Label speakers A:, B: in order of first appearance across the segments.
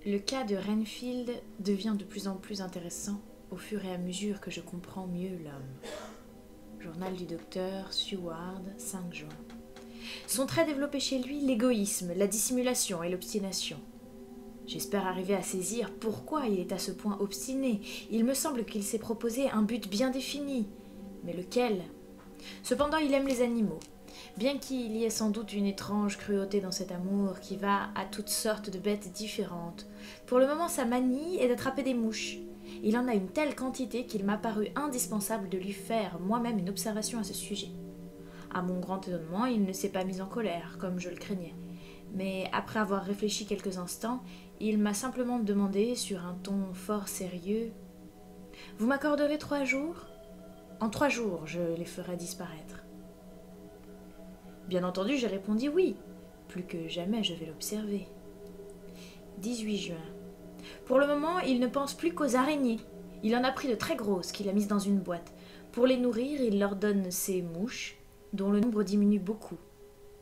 A: Le cas de Renfield devient de plus en plus intéressant au fur et à mesure que je comprends mieux l'homme. Journal du docteur Seward, 5 juin. Sont très développés chez lui l'égoïsme, la dissimulation et l'obstination. J'espère arriver à saisir pourquoi il est à ce point obstiné. Il me semble qu'il s'est proposé un but bien défini. Mais lequel ? Cependant, il aime les animaux. Bien qu'il y ait sans doute une étrange cruauté dans cet amour qui va à toutes sortes de bêtes différentes. Pour le moment, sa manie est d'attraper des mouches. Il en a une telle quantité qu'il m'a paru indispensable de lui faire moi-même une observation à ce sujet. À mon grand étonnement, il ne s'est pas mis en colère, comme je le craignais. Mais après avoir réfléchi quelques instants, il m'a simplement demandé, sur un ton fort sérieux, « Vous m'accorderez 3 jours ? En 3 jours, je les ferai disparaître. » Bien entendu, j'ai répondu oui. Plus que jamais, je vais l'observer. 18 juin. Pour le moment, il ne pense plus qu'aux araignées. Il en a pris de très grosses qu'il a mises dans une boîte. Pour les nourrir, il leur donne ces mouches, dont le nombre diminue beaucoup.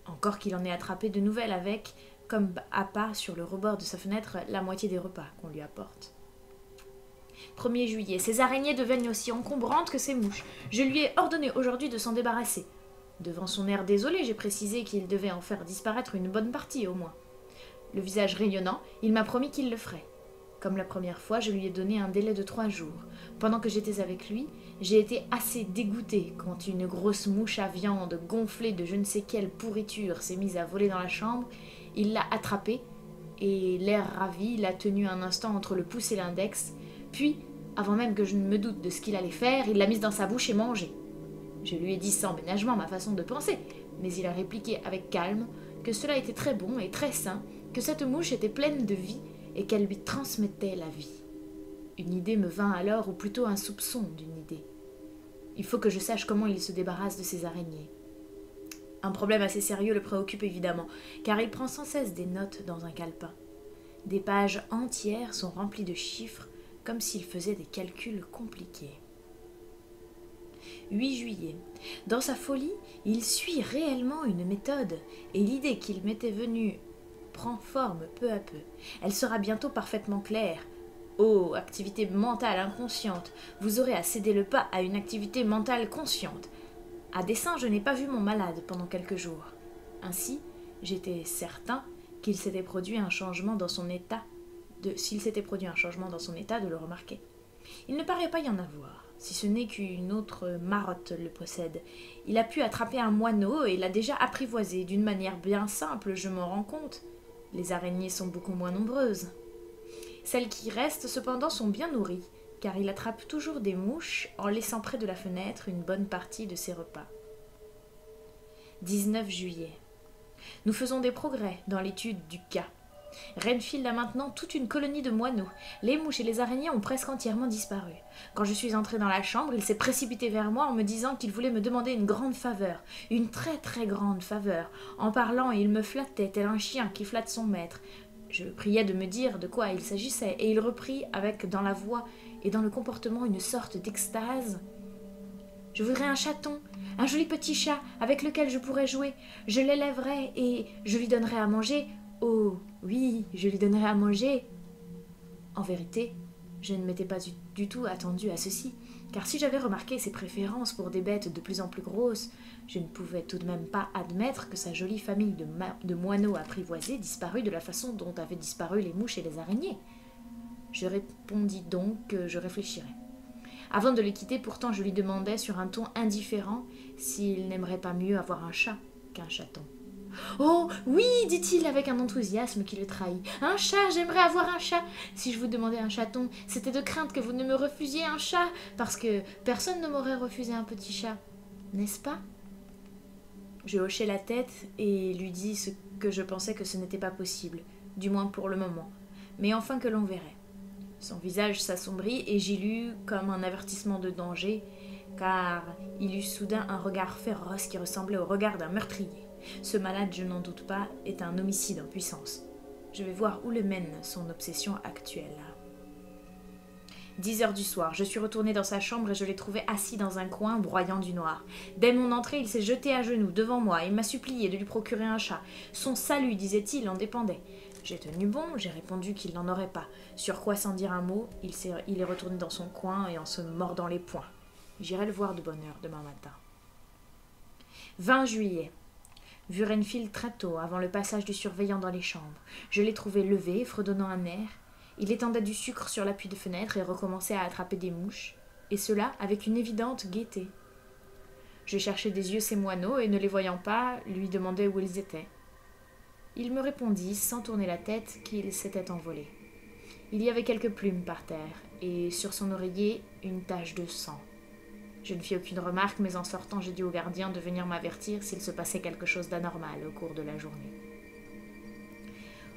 A: Encore qu'il en ait attrapé de nouvelles avec, comme appât sur le rebord de sa fenêtre, la moitié des repas qu'on lui apporte. 1er juillet. Ces araignées deviennent aussi encombrantes que ces mouches. Je lui ai ordonné aujourd'hui de s'en débarrasser. Devant son air désolé, j'ai précisé qu'il devait en faire disparaître une bonne partie au moins. Le visage rayonnant, il m'a promis qu'il le ferait. Comme la première fois, je lui ai donné un délai de 3 jours. Pendant que j'étais avec lui, j'ai été assez dégoûtée quand une grosse mouche à viande gonflée de je ne sais quelle pourriture s'est mise à voler dans la chambre. Il l'a attrapée et, l'air ravi, l'a tenue un instant entre le pouce et l'index. Puis, avant même que je ne me doute de ce qu'il allait faire, il l'a mise dans sa bouche et mangée. Je lui ai dit sans ménagement ma façon de penser, mais il a répliqué avec calme que cela était très bon et très sain, que cette mouche était pleine de vie et qu'elle lui transmettait la vie. Une idée me vint alors, ou plutôt un soupçon d'une idée. Il faut que je sache comment il se débarrasse de ces araignées. Un problème assez sérieux le préoccupe évidemment, car il prend sans cesse des notes dans un calepin. Des pages entières sont remplies de chiffres, comme s'il faisait des calculs compliqués. 8 juillet. Dans sa folie, il suit réellement une méthode, et l'idée qu'il m'était venue prend forme peu à peu. Elle sera bientôt parfaitement claire. Oh, activité mentale inconsciente, vous aurez à céder le pas à une activité mentale consciente. À dessein, je n'ai pas vu mon malade pendant quelques jours. Ainsi, j'étais certain qu'il s'était produit un changement dans son état, s'il s'était produit un changement dans son état, de le remarquer. Il ne paraît pas y en avoir, si ce n'est qu'une autre marotte le possède. Il a pu attraper un moineau et l'a déjà apprivoisé d'une manière bien simple, je m'en rends compte. Les araignées sont beaucoup moins nombreuses. Celles qui restent cependant sont bien nourries, car il attrape toujours des mouches en laissant près de la fenêtre une bonne partie de ses repas. 19 juillet. Nous faisons des progrès dans l'étude du cas. Renfield a maintenant toute une colonie de moineaux. Les mouches et les araignées ont presque entièrement disparu. Quand je suis entrée dans la chambre, il s'est précipité vers moi en me disant qu'il voulait me demander une grande faveur, une très très grande faveur. En parlant, il me flattait tel un chien qui flatte son maître. Je le priais de me dire de quoi il s'agissait, et il reprit avec, dans la voix et dans le comportement, une sorte d'extase. « Je voudrais un chaton, un joli petit chat avec lequel je pourrais jouer. Je l'élèverais et je lui donnerais à manger. Oh, oui, je lui donnerais à manger. » En vérité, je ne m'étais pas du tout attendue à ceci, car si j'avais remarqué ses préférences pour des bêtes de plus en plus grosses, je ne pouvais tout de même pas admettre que sa jolie famille de moineaux apprivoisés disparût de la façon dont avaient disparu les mouches et les araignées. Je répondis donc que je réfléchirais. Avant de le quitter, pourtant, je lui demandais sur un ton indifférent s'il n'aimerait pas mieux avoir un chat qu'un chaton. « Oh, oui, dit-il avec un enthousiasme qui le trahit. Un chat, j'aimerais avoir un chat. Si je vous demandais un chaton, c'était de crainte que vous ne me refusiez un chat, parce que personne ne m'aurait refusé un petit chat. N'est-ce pas ?» Je hochai la tête et lui dis ce que je pensais que ce n'était pas possible, du moins pour le moment, mais enfin que l'on verrait. Son visage s'assombrit et j'y lus comme un avertissement de danger, car il eut soudain un regard féroce qui ressemblait au regard d'un meurtrier. Ce malade, je n'en doute pas, est un homicide en puissance. Je vais voir où le mène son obsession actuelle. 10 heures du soir, je suis retournée dans sa chambre et je l'ai trouvé assis dans un coin, broyant du noir. Dès mon entrée, il s'est jeté à genoux devant moi et m'a supplié de lui procurer un chat. Son salut, disait-il, en dépendait. J'ai tenu bon, j'ai répondu qu'il n'en aurait pas. Sur quoi, sans dire un mot, il est retourné dans son coin et en se mordant les poings. J'irai le voir de bonne heure demain matin. 20 juillet. Vu Renfield très tôt, avant le passage du surveillant dans les chambres. Je l'ai trouvé levé, fredonnant un air. Il étendait du sucre sur l'appui de fenêtre et recommençait à attraper des mouches, et cela avec une évidente gaieté. Je cherchais des yeux ses moineaux et, ne les voyant pas, lui demandai où ils étaient. Il me répondit, sans tourner la tête, qu'il s'était envolé. Il y avait quelques plumes par terre, et sur son oreiller, une tache de sang. Je ne fis aucune remarque, mais en sortant, j'ai dit au gardien de venir m'avertir s'il se passait quelque chose d'anormal au cours de la journée.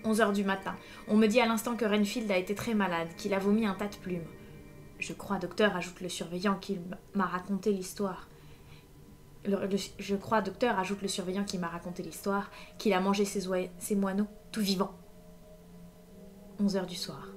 A: 11 heures du matin. On me dit à l'instant que Renfield a été très malade, qu'il a vomi un tas de plumes. Je crois, docteur, ajoute le surveillant qui m'a raconté l'histoire. Je crois, docteur, ajoute le surveillant qui m'a raconté l'histoire, qu'il a mangé ses moineaux, tout vivants. 11 heures du soir.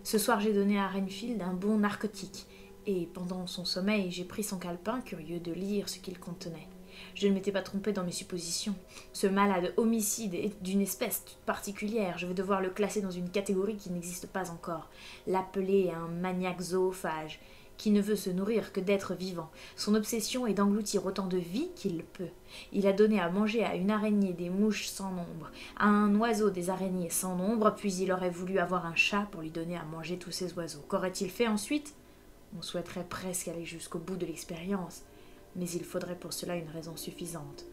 A: Ce soir, j'ai donné à Renfield un bon narcotique, et pendant son sommeil, j'ai pris son calepin, curieux de lire ce qu'il contenait. Je ne m'étais pas trompée dans mes suppositions. Ce malade homicide est d'une espèce toute particulière. Je vais devoir le classer dans une catégorie qui n'existe pas encore. L'appeler un maniaque zoophage, qui ne veut se nourrir que d'êtres vivants. Son obsession est d'engloutir autant de vie qu'il peut. Il a donné à manger à une araignée des mouches sans nombre, à un oiseau des araignées sans nombre, puis il aurait voulu avoir un chat pour lui donner à manger tous ces oiseaux. Qu'aurait-il fait ensuite ? On souhaiterait presque aller jusqu'au bout de l'expérience, mais il faudrait pour cela une raison suffisante.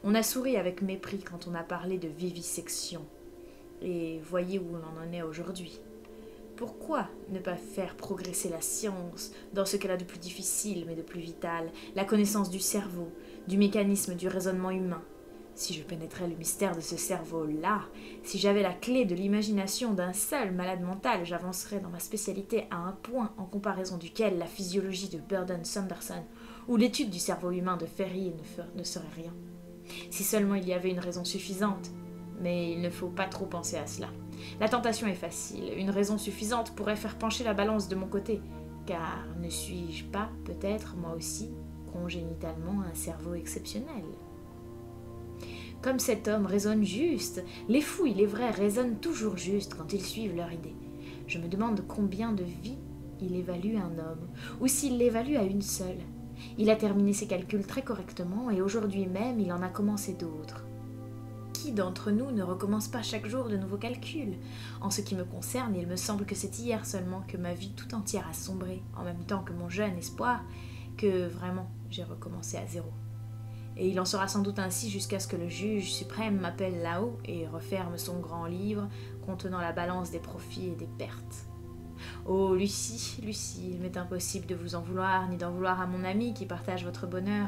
A: On a souri avec mépris quand on a parlé de vivisection. Et voyez où l'on en est aujourd'hui. Pourquoi ne pas faire progresser la science dans ce qu'elle a de plus difficile mais de plus vital, la connaissance du cerveau, du mécanisme du raisonnement humain? Si je pénétrais le mystère de ce cerveau-là, si j'avais la clé de l'imagination d'un seul malade mental, j'avancerais dans ma spécialité à un point en comparaison duquel la physiologie de Burdon Sanderson ou l'étude du cerveau humain de Ferrier ne serait rien. Si seulement il y avait une raison suffisante, mais il ne faut pas trop penser à cela. La tentation est facile, une raison suffisante pourrait faire pencher la balance de mon côté, car ne suis-je pas, peut-être, moi aussi, congénitalement un cerveau exceptionnel ? Comme cet homme raisonne juste, les fous, il est vrai, raisonnent toujours juste quand ils suivent leur idée. Je me demande combien de vies il évalue un homme, ou s'il l'évalue à une seule. Il a terminé ses calculs très correctement, et aujourd'hui même, il en a commencé d'autres. Qui d'entre nous ne recommence pas chaque jour de nouveaux calculs ? En ce qui me concerne, il me semble que c'est hier seulement que ma vie tout entière a sombré, en même temps que mon jeune espoir, que vraiment j'ai recommencé à zéro. Et il en sera sans doute ainsi jusqu'à ce que le juge suprême m'appelle là-haut et referme son grand livre contenant la balance des profits et des pertes. Oh, Lucie, Lucie, il m'est impossible de vous en vouloir, ni d'en vouloir à mon ami qui partage votre bonheur,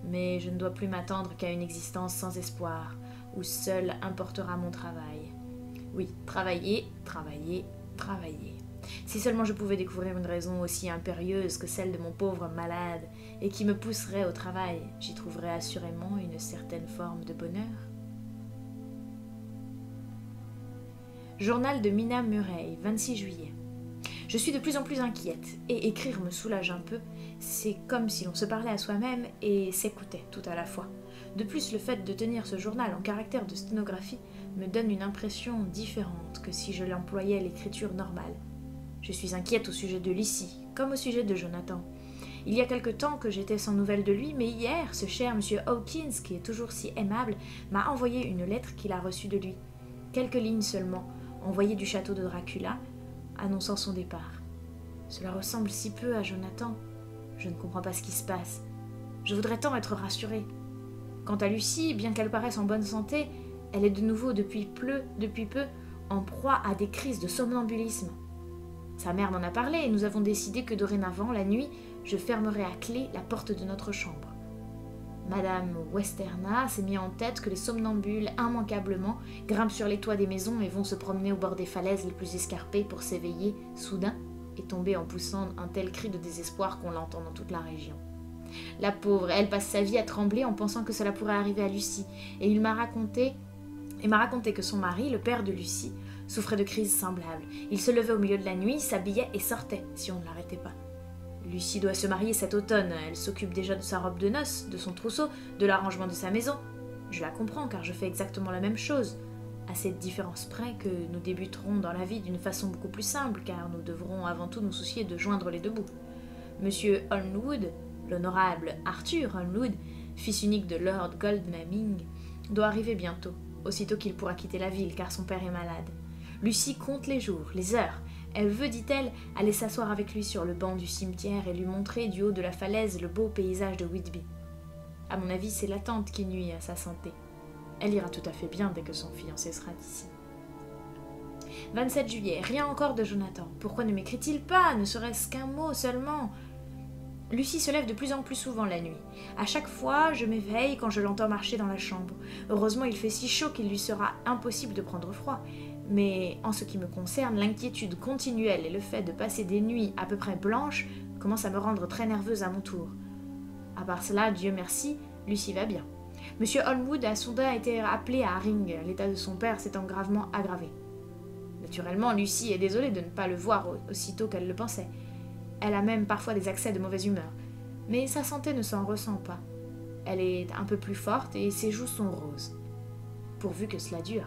A: mais je ne dois plus m'attendre qu'à une existence sans espoir, où seul importera mon travail. Oui, travailler, travailler, travailler. Si seulement je pouvais découvrir une raison aussi impérieuse que celle de mon pauvre malade, et qui me pousserait au travail, j'y trouverais assurément une certaine forme de bonheur. Journal de Mina Murray, 26 juillet. Je suis de plus en plus inquiète, et écrire me soulage un peu. C'est comme si l'on se parlait à soi-même et s'écoutait tout à la fois. De plus, le fait de tenir ce journal en caractère de sténographie me donne une impression différente que si je l'employais à l'écriture normale. Je suis inquiète au sujet de Lucie, comme au sujet de Jonathan. Il y a quelque temps que j'étais sans nouvelles de lui, mais hier, ce cher M. Hawkins, qui est toujours si aimable, m'a envoyé une lettre qu'il a reçue de lui. Quelques lignes seulement, envoyées du château de Dracula, annonçant son départ. Cela ressemble si peu à Jonathan. Je ne comprends pas ce qui se passe. Je voudrais tant être rassurée. Quant à Lucie, bien qu'elle paraisse en bonne santé, elle est de nouveau depuis peu en proie à des crises de somnambulisme. Sa mère m'en a parlé et nous avons décidé que dorénavant, la nuit, je fermerai à clé la porte de notre chambre. Madame Westerna s'est mis en tête que les somnambules, immanquablement, grimpent sur les toits des maisons et vont se promener au bord des falaises les plus escarpées pour s'éveiller, soudain, et tomber en poussant un tel cri de désespoir qu'on l'entend dans toute la région. La pauvre, elle passe sa vie à trembler en pensant que cela pourrait arriver à Lucie, et il m'a raconté que son mari, le père de Lucie, souffrait de crises semblables. Il se levait au milieu de la nuit, s'habillait et sortait, si on ne l'arrêtait pas. Lucie doit se marier cet automne, elle s'occupe déjà de sa robe de noces, de son trousseau, de l'arrangement de sa maison. Je la comprends car je fais exactement la même chose. à cette différence près que nous débuterons dans la vie d'une façon beaucoup plus simple, car nous devrons avant tout nous soucier de joindre les deux bouts. Monsieur Holmwood, l'honorable Arthur Holmwood, fils unique de Lord Godalming, doit arriver bientôt, aussitôt qu'il pourra quitter la ville, car son père est malade. Lucie compte les jours, les heures. Elle veut, dit-elle, aller s'asseoir avec lui sur le banc du cimetière et lui montrer du haut de la falaise le beau paysage de Whitby. À mon avis, c'est l'attente qui nuit à sa santé. Elle ira tout à fait bien dès que son fiancé sera d'ici. 27 juillet, rien encore de Jonathan. Pourquoi ne m'écrit-il pas, ne serait-ce qu'un mot seulement? Lucie se lève de plus en plus souvent la nuit. À chaque fois, je m'éveille quand je l'entends marcher dans la chambre. Heureusement, il fait si chaud qu'il lui sera impossible de prendre froid. Mais en ce qui me concerne, l'inquiétude continuelle et le fait de passer des nuits à peu près blanches commencent à me rendre très nerveuse à mon tour. À part cela, Dieu merci, Lucie va bien. Monsieur Holmwood a soudain été appelé à Haring. L'état de son père s'étant gravement aggravé. Naturellement, Lucie est désolée de ne pas le voir aussitôt qu'elle le pensait. Elle a même parfois des accès de mauvaise humeur. Mais sa santé ne s'en ressent pas. Elle est un peu plus forte et ses joues sont roses. Pourvu que cela dure.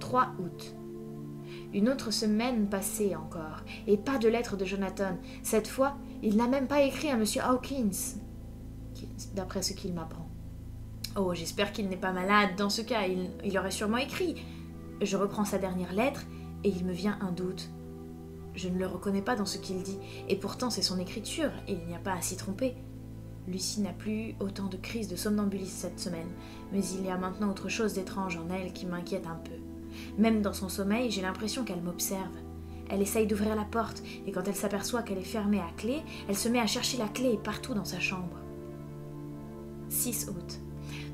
A: 3 août. Une autre semaine passée encore, et pas de lettre de Jonathan. Cette fois, il n'a même pas écrit à M. Hawkins, d'après ce qu'il m'apprend. Oh, j'espère qu'il n'est pas malade. Dans ce cas, il aurait sûrement écrit. Je reprends sa dernière lettre, et il me vient un doute. Je ne le reconnais pas dans ce qu'il dit, et pourtant c'est son écriture, et il n'y a pas à s'y tromper. Lucie n'a plus autant de crises de somnambulisme cette semaine, mais il y a maintenant autre chose d'étrange en elle qui m'inquiète un peu. Même dans son sommeil, j'ai l'impression qu'elle m'observe. Elle essaye d'ouvrir la porte, et quand elle s'aperçoit qu'elle est fermée à clé, elle se met à chercher la clé partout dans sa chambre. 6 août.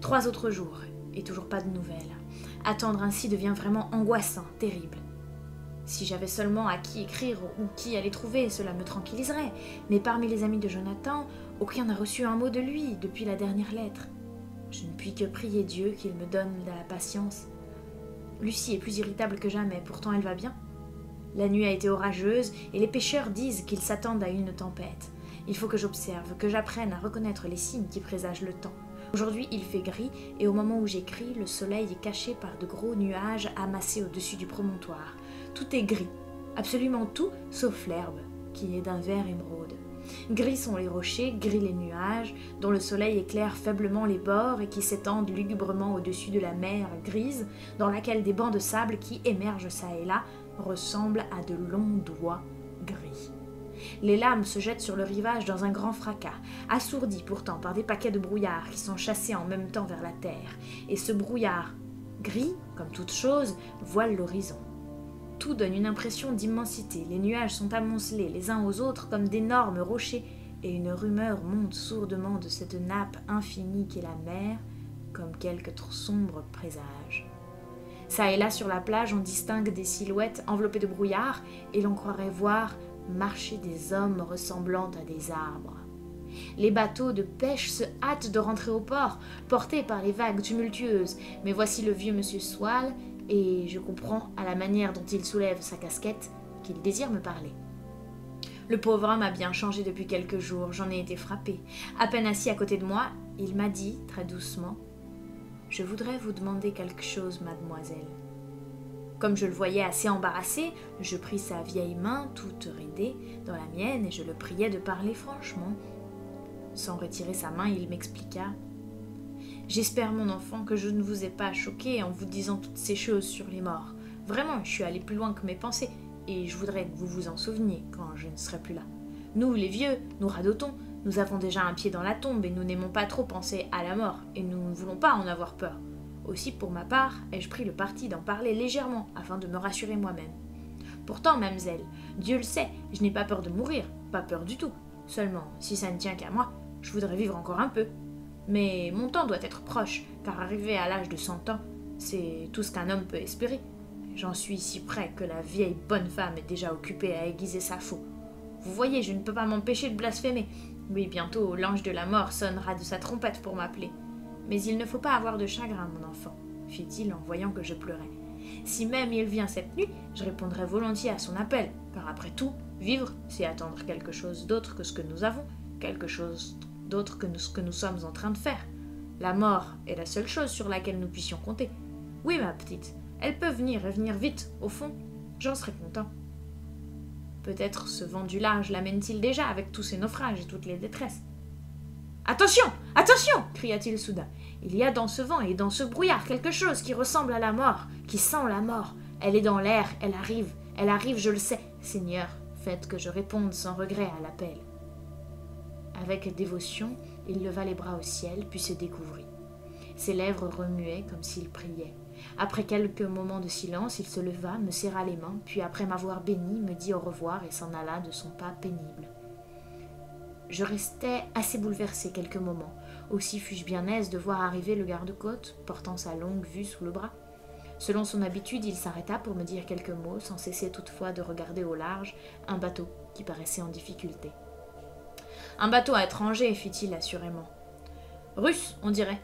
A: 3 autres jours, et toujours pas de nouvelles. Attendre ainsi devient vraiment angoissant, terrible. Si j'avais seulement à qui écrire ou qui aller trouver, cela me tranquilliserait. Mais parmi les amis de Jonathan, aucun n'a reçu un mot de lui depuis la dernière lettre. Je ne puis que prier Dieu qu'il me donne de la patience. Lucie est plus irritable que jamais, pourtant elle va bien. La nuit a été orageuse et les pêcheurs disent qu'ils s'attendent à une tempête. Il faut que j'observe, que j'apprenne à reconnaître les signes qui présagent le temps. Aujourd'hui, il fait gris et au moment où j'écris, le soleil est caché par de gros nuages amassés au-dessus du promontoire. Tout est gris, absolument tout, sauf l'herbe, qui est d'un vert émeraude. Gris sont les rochers, gris les nuages, dont le soleil éclaire faiblement les bords et qui s'étendent lugubrement au-dessus de la mer grise, dans laquelle des bancs de sable qui émergent çà et là ressemblent à de longs doigts gris. Les lames se jettent sur le rivage dans un grand fracas, assourdis pourtant par des paquets de brouillard qui sont chassés en même temps vers la terre, et ce brouillard, gris, comme toute chose, voile l'horizon. Tout donne une impression d'immensité, les nuages sont amoncelés les uns aux autres comme d'énormes rochers, et une rumeur monte sourdement de cette nappe infinie qu'est la mer, comme quelque sombre présage. Ça et là sur la plage, on distingue des silhouettes enveloppées de brouillard, et l'on croirait voir marcher des hommes ressemblant à des arbres. Les bateaux de pêche se hâtent de rentrer au port, portés par les vagues tumultueuses, mais voici le vieux monsieur Swale, et je comprends, à la manière dont il soulève sa casquette, qu'il désire me parler. Le pauvre homme a bien changé depuis quelques jours, j'en ai été frappée. À peine assis à côté de moi, il m'a dit, très doucement, « Je voudrais vous demander quelque chose, mademoiselle. » Comme je le voyais assez embarrassé, je pris sa vieille main, toute ridée, dans la mienne, et je le priai de parler franchement. Sans retirer sa main, il m'expliqua. « J'espère, mon enfant, que je ne vous ai pas choqué en vous disant toutes ces choses sur les morts. Vraiment, je suis allé plus loin que mes pensées, et je voudrais que vous vous en souveniez quand je ne serai plus là. Nous, les vieux, nous radotons, nous avons déjà un pied dans la tombe, et nous n'aimons pas trop penser à la mort, et nous ne voulons pas en avoir peur. Aussi, pour ma part, ai-je pris le parti d'en parler légèrement, afin de me rassurer moi-même. Pourtant, mademoiselle, Dieu le sait, je n'ai pas peur de mourir, pas peur du tout. Seulement, si ça ne tient qu'à moi, je voudrais vivre encore un peu. Mais mon temps doit être proche, car arrivé à l'âge de 100 ans, c'est tout ce qu'un homme peut espérer. J'en suis si près que la vieille bonne femme est déjà occupée à aiguiser sa faux. Vous voyez, je ne peux pas m'empêcher de blasphémer. Oui, bientôt, l'ange de la mort sonnera de sa trompette pour m'appeler. Mais il ne faut pas avoir de chagrin, mon enfant, fit-il en voyant que je pleurais. Si même il vient cette nuit, je répondrai volontiers à son appel, car après tout, vivre, c'est attendre quelque chose d'autre que ce que nous avons, quelque chose d'autre que ce que nous sommes en train de faire. La mort est la seule chose sur laquelle nous puissions compter. Oui, ma petite, elle peut venir et venir vite, au fond, j'en serais content. Peut-être ce vent du large l'amène-t-il déjà avec tous ces naufrages et toutes les détresses. Attention, attention, cria-t-il soudain. Il y a dans ce vent et dans ce brouillard quelque chose qui ressemble à la mort, qui sent la mort. Elle est dans l'air, elle arrive, je le sais. Seigneur, faites que je réponde sans regret à l'appel. Avec dévotion, il leva les bras au ciel, puis se découvrit. Ses lèvres remuaient comme s'il priait. Après quelques moments de silence, il se leva, me serra les mains, puis après m'avoir béni, me dit au revoir et s'en alla de son pas pénible. Je restais assez bouleversé quelques moments. Aussi fus-je bien aise de voir arriver le garde-côte, portant sa longue vue sous le bras. Selon son habitude, il s'arrêta pour me dire quelques mots, sans cesser toutefois de regarder au large un bateau qui paraissait en difficulté. « Un bateau étranger, fit-il assurément. « Russe, on dirait.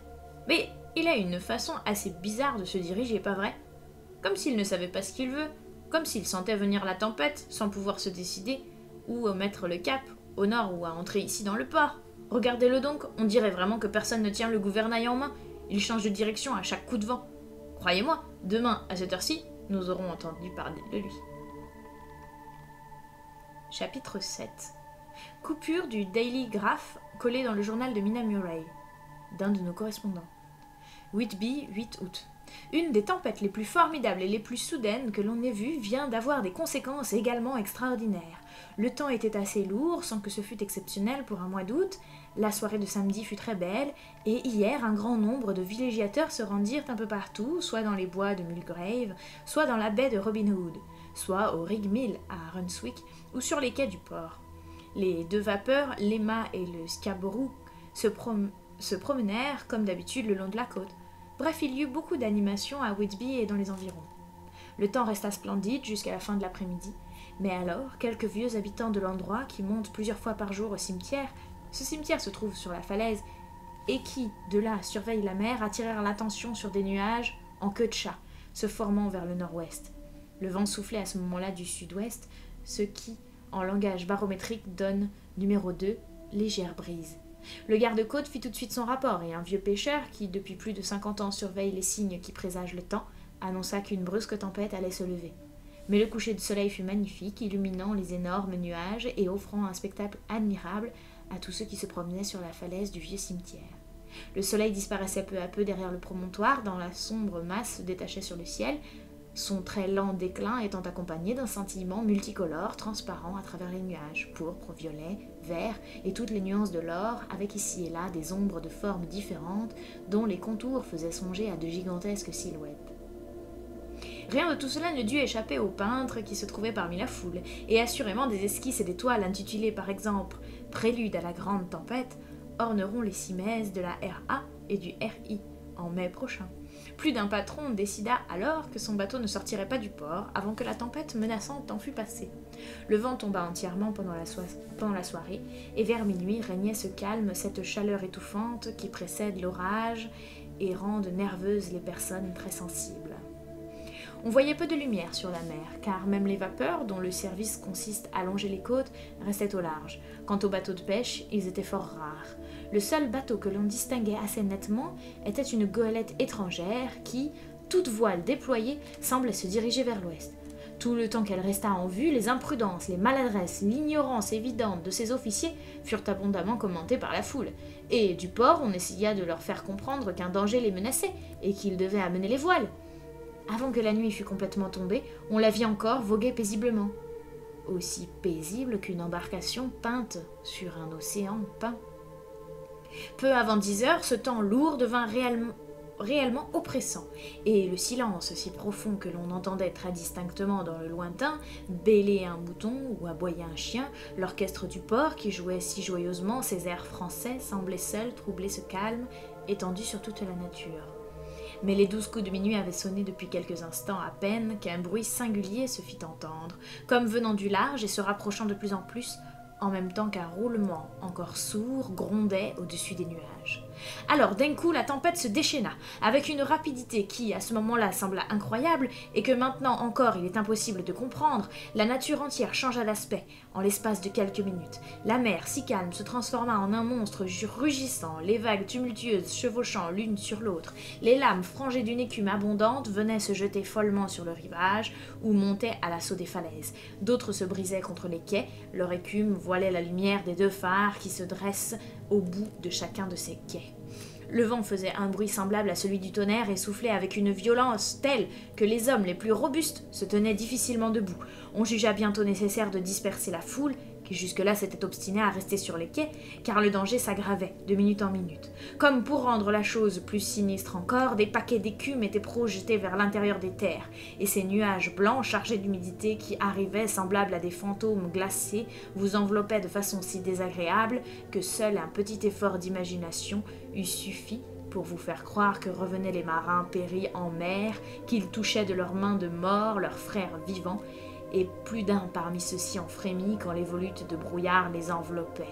A: Mais il a une façon assez bizarre de se diriger, pas vrai? Comme s'il ne savait pas ce qu'il veut, comme s'il sentait venir la tempête, sans pouvoir se décider, ou mettre le cap, au nord ou à entrer ici dans le port. Regardez-le donc, on dirait vraiment que personne ne tient le gouvernail en main. Il change de direction à chaque coup de vent. Croyez-moi, demain, à cette heure-ci, nous aurons entendu parler de lui. » Chapitre 7. Coupure du Daily Graph collé dans le journal de Mina Murray, d'un de nos correspondants. Whitby, 8 août. Une des tempêtes les plus formidables et les plus soudaines que l'on ait vues vient d'avoir des conséquences également extraordinaires. Le temps était assez lourd, sans que ce fût exceptionnel pour un mois d'août. La soirée de samedi fut très belle, et hier un grand nombre de villégiateurs se rendirent un peu partout, soit dans les bois de Mulgrave, soit dans la baie de Robin Hood, soit au Rig Mill à Runswick, ou sur les quais du port. Les deux vapeurs, l'Emma et le Scarborough, se promenèrent comme d'habitude le long de la côte. Bref, il y eut beaucoup d'animation à Whitby et dans les environs. Le temps resta splendide jusqu'à la fin de l'après-midi, mais alors, quelques vieux habitants de l'endroit qui montent plusieurs fois par jour au cimetière, ce cimetière se trouve sur la falaise, et qui, de là, surveillent la mer, attirèrent l'attention sur des nuages en queue de chat, se formant vers le nord-ouest. Le vent soufflait à ce moment-là du sud-ouest, ce qui, en langage barométrique, donne numéro 2, légère brise. Le garde-côte fit tout de suite son rapport, et un vieux pêcheur, qui depuis plus de 50 ans surveille les signes qui présagent le temps, annonça qu'une brusque tempête allait se lever. Mais le coucher de soleil fut magnifique, illuminant les énormes nuages et offrant un spectacle admirable à tous ceux qui se promenaient sur la falaise du vieux cimetière. Le soleil disparaissait peu à peu derrière le promontoire, dans la sombre masse se détachait sur le ciel, son très lent déclin étant accompagné d'un scintillement multicolore transparent à travers les nuages, pourpre, violet, vert et toutes les nuances de l'or, avec ici et là des ombres de formes différentes dont les contours faisaient songer à de gigantesques silhouettes. Rien de tout cela ne dut échapper aux peintres qui se trouvaient parmi la foule, et assurément des esquisses et des toiles intitulées par exemple « Prélude à la grande tempête » orneront les cimaises de la RA et du RI en mai prochain. Plus d'un patron décida alors que son bateau ne sortirait pas du port avant que la tempête menaçante en fût passée. Le vent tomba entièrement pendant la soirée, et vers minuit régnait ce calme, cette chaleur étouffante qui précède l'orage et rendent nerveuses les personnes très sensibles. On voyait peu de lumière sur la mer, car même les vapeurs, dont le service consiste à longer les côtes, restaient au large. Quant aux bateaux de pêche, ils étaient fort rares. Le seul bateau que l'on distinguait assez nettement était une goélette étrangère qui, toute voile déployée, semblait se diriger vers l'ouest. Tout le temps qu'elle resta en vue, les imprudences, les maladresses, l'ignorance évidente de ses officiers furent abondamment commentées par la foule, et du port on essaya de leur faire comprendre qu'un danger les menaçait et qu'ils devaient amener les voiles. Avant que la nuit fût complètement tombée, on la vit encore voguer paisiblement. Aussi paisible qu'une embarcation peinte sur un océan peint. Peu avant 10 heures, ce temps lourd devint réellement oppressant, et le silence si profond que l'on entendait très distinctement dans le lointain, bêler un mouton ou aboyer un chien, l'orchestre du port qui jouait si joyeusement ses airs français semblait seul troubler ce calme étendu sur toute la nature. Mais les 12 coups de minuit avaient sonné depuis quelques instants à peine qu'un bruit singulier se fit entendre, comme venant du large et se rapprochant de plus en plus, en même temps qu'un roulement encore sourd grondait au-dessus des nuages. Alors d'un coup la tempête se déchaîna, avec une rapidité qui, à ce moment-là, sembla incroyable, et que maintenant encore il est impossible de comprendre. La nature entière changea d'aspect en l'espace de quelques minutes. La mer, si calme, se transforma en un monstre rugissant, les vagues tumultueuses chevauchant l'une sur l'autre. Les lames frangées d'une écume abondante venaient se jeter follement sur le rivage, ou montaient à l'assaut des falaises. D'autres se brisaient contre les quais, leur écume voilait la lumière des 2 phares qui se dressent au bout de chacun de ces quais. Le vent faisait un bruit semblable à celui du tonnerre et soufflait avec une violence telle que les hommes les plus robustes se tenaient difficilement debout. On jugea bientôt nécessaire de disperser la foule, qui jusque-là s'était obstinée à rester sur les quais, car le danger s'aggravait de minute en minute. Comme pour rendre la chose plus sinistre encore, des paquets d'écume étaient projetés vers l'intérieur des terres, et ces nuages blancs chargés d'humidité qui arrivaient, semblables à des fantômes glacés, vous enveloppaient de façon si désagréable que seul un petit effort d'imagination eût suffi pour vous faire croire que revenaient les marins péris en mer, qu'ils touchaient de leurs mains de mort leurs frères vivants, et plus d'un parmi ceux-ci en frémit quand les volutes de brouillard les enveloppaient.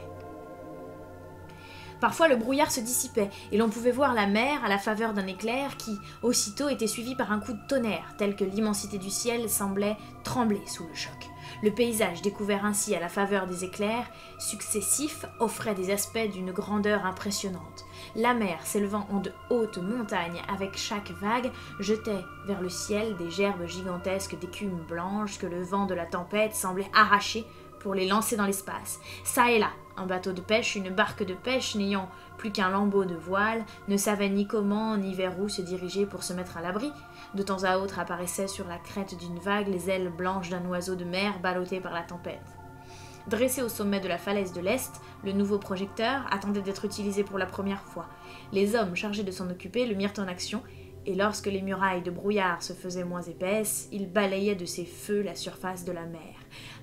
A: Parfois le brouillard se dissipait, et l'on pouvait voir la mer à la faveur d'un éclair qui, aussitôt, était suivi par un coup de tonnerre, tel que l'immensité du ciel semblait trembler sous le choc. Le paysage, découvert ainsi à la faveur des éclairs successifs, offrait des aspects d'une grandeur impressionnante. La mer, s'élevant en de hautes montagnes avec chaque vague, jetait vers le ciel des gerbes gigantesques d'écume blanche que le vent de la tempête semblait arracher pour les lancer dans l'espace. Ça et là, un bateau de pêche, une barque de pêche n'ayant plus qu'un lambeau de voile, ne savait ni comment ni vers où se diriger pour se mettre à l'abri. De temps à autre apparaissaient sur la crête d'une vague les ailes blanches d'un oiseau de mer ballotté par la tempête. Dressé au sommet de la falaise de l'Est, le nouveau projecteur attendait d'être utilisé pour la première fois. Les hommes chargés de s'en occuper le mirent en action, et lorsque les murailles de brouillard se faisaient moins épaisses, il balayait de ses feux la surface de la mer.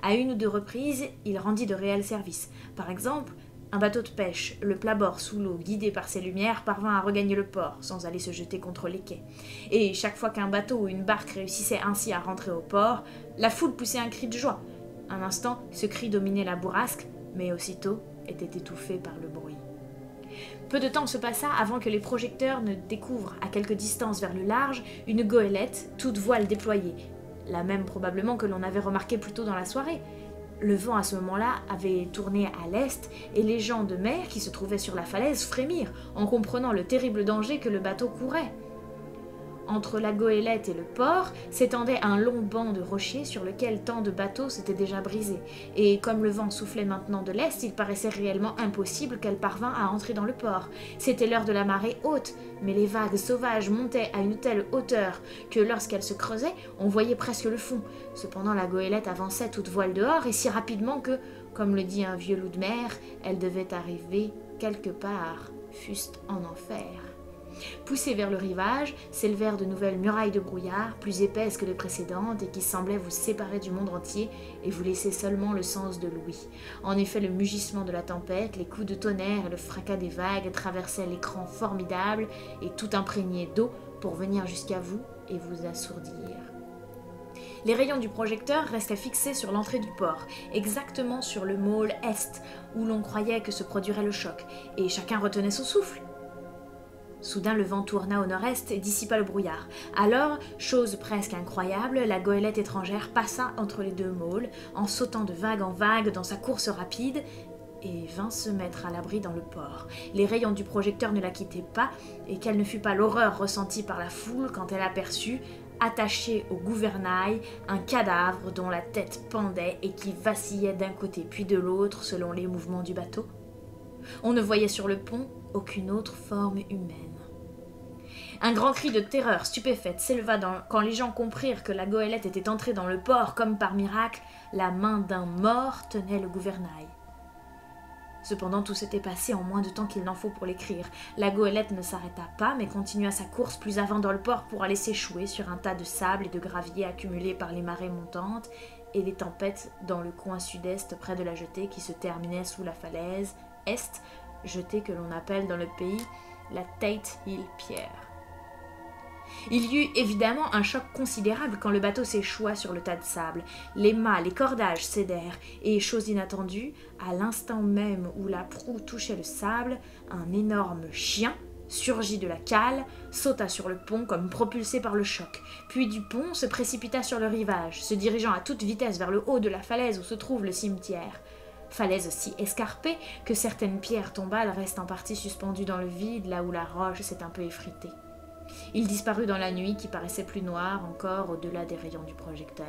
A: À 1 ou 2 reprises, il rendit de réels services. Par exemple, un bateau de pêche, le plat-bord sous l'eau, guidé par ses lumières, parvint à regagner le port, sans aller se jeter contre les quais. Et chaque fois qu'un bateau ou une barque réussissait ainsi à rentrer au port, la foule poussait un cri de joie. Un instant, ce cri dominait la bourrasque, mais aussitôt était étouffé par le bruit. Peu de temps se passa avant que les projecteurs ne découvrent, à quelque distance vers le large, une goélette, toute voile déployée, la même probablement que l'on avait remarquée plus tôt dans la soirée. Le vent à ce moment-là avait tourné à l'est, et les gens de mer qui se trouvaient sur la falaise frémirent en comprenant le terrible danger que le bateau courait. Entre la goélette et le port s'étendait un long banc de rochers sur lequel tant de bateaux s'étaient déjà brisés, et comme le vent soufflait maintenant de l'est, il paraissait réellement impossible qu'elle parvint à entrer dans le port. C'était l'heure de la marée haute, mais les vagues sauvages montaient à une telle hauteur que lorsqu'elles se creusaient, on voyait presque le fond. Cependant la goélette avançait toute voile dehors, et si rapidement que, comme le dit un vieux loup de mer, elle devait arriver quelque part, fût-ce en enfer. Poussés vers le rivage, s'élevèrent de nouvelles murailles de brouillard, plus épaisses que les précédentes et qui semblaient vous séparer du monde entier et vous laisser seulement le sens de l'ouïe. En effet, le mugissement de la tempête, les coups de tonnerre et le fracas des vagues traversaient l'écran formidable et tout imprégné d'eau pour venir jusqu'à vous et vous assourdir. Les rayons du projecteur restaient fixés sur l'entrée du port, exactement sur le môle est, où l'on croyait que se produirait le choc, et chacun retenait son souffle. Soudain, le vent tourna au nord-est et dissipa le brouillard. Alors, chose presque incroyable, la goélette étrangère passa entre les 2 môles, en sautant de vague en vague dans sa course rapide, et vint se mettre à l'abri dans le port. Les rayons du projecteur ne la quittaient pas, et quelle ne fut pas l'horreur ressentie par la foule quand elle aperçut, attaché au gouvernail, un cadavre dont la tête pendait et qui vacillait d'un côté puis de l'autre selon les mouvements du bateau. On ne voyait sur le pont aucune autre forme humaine. Un grand cri de terreur stupéfaite s'éleva quand les gens comprirent que la goélette était entrée dans le port comme par miracle, la main d'un mort tenait le gouvernail. Cependant, tout s'était passé en moins de temps qu'il n'en faut pour l'écrire. La goélette ne s'arrêta pas, mais continua sa course plus avant dans le port pour aller s'échouer sur un tas de sable et de gravier accumulés par les marées montantes et les tempêtes dans le coin sud-est près de la jetée qui se terminait sous la falaise est, jetée que l'on appelle dans le pays la Tate Hill Pier. Il y eut évidemment un choc considérable quand le bateau s'échoua sur le tas de sable. Les mâts, les cordages cédèrent, et, chose inattendue, à l'instant même où la proue touchait le sable, un énorme chien surgit de la cale, sauta sur le pont comme propulsé par le choc, puis du pont se précipita sur le rivage, se dirigeant à toute vitesse vers le haut de la falaise où se trouve le cimetière. Falaise si escarpée que certaines pierres tombales restent en partie suspendues dans le vide, là où la roche s'est un peu effritée. Il disparut dans la nuit qui paraissait plus noire encore au-delà des rayons du projecteur.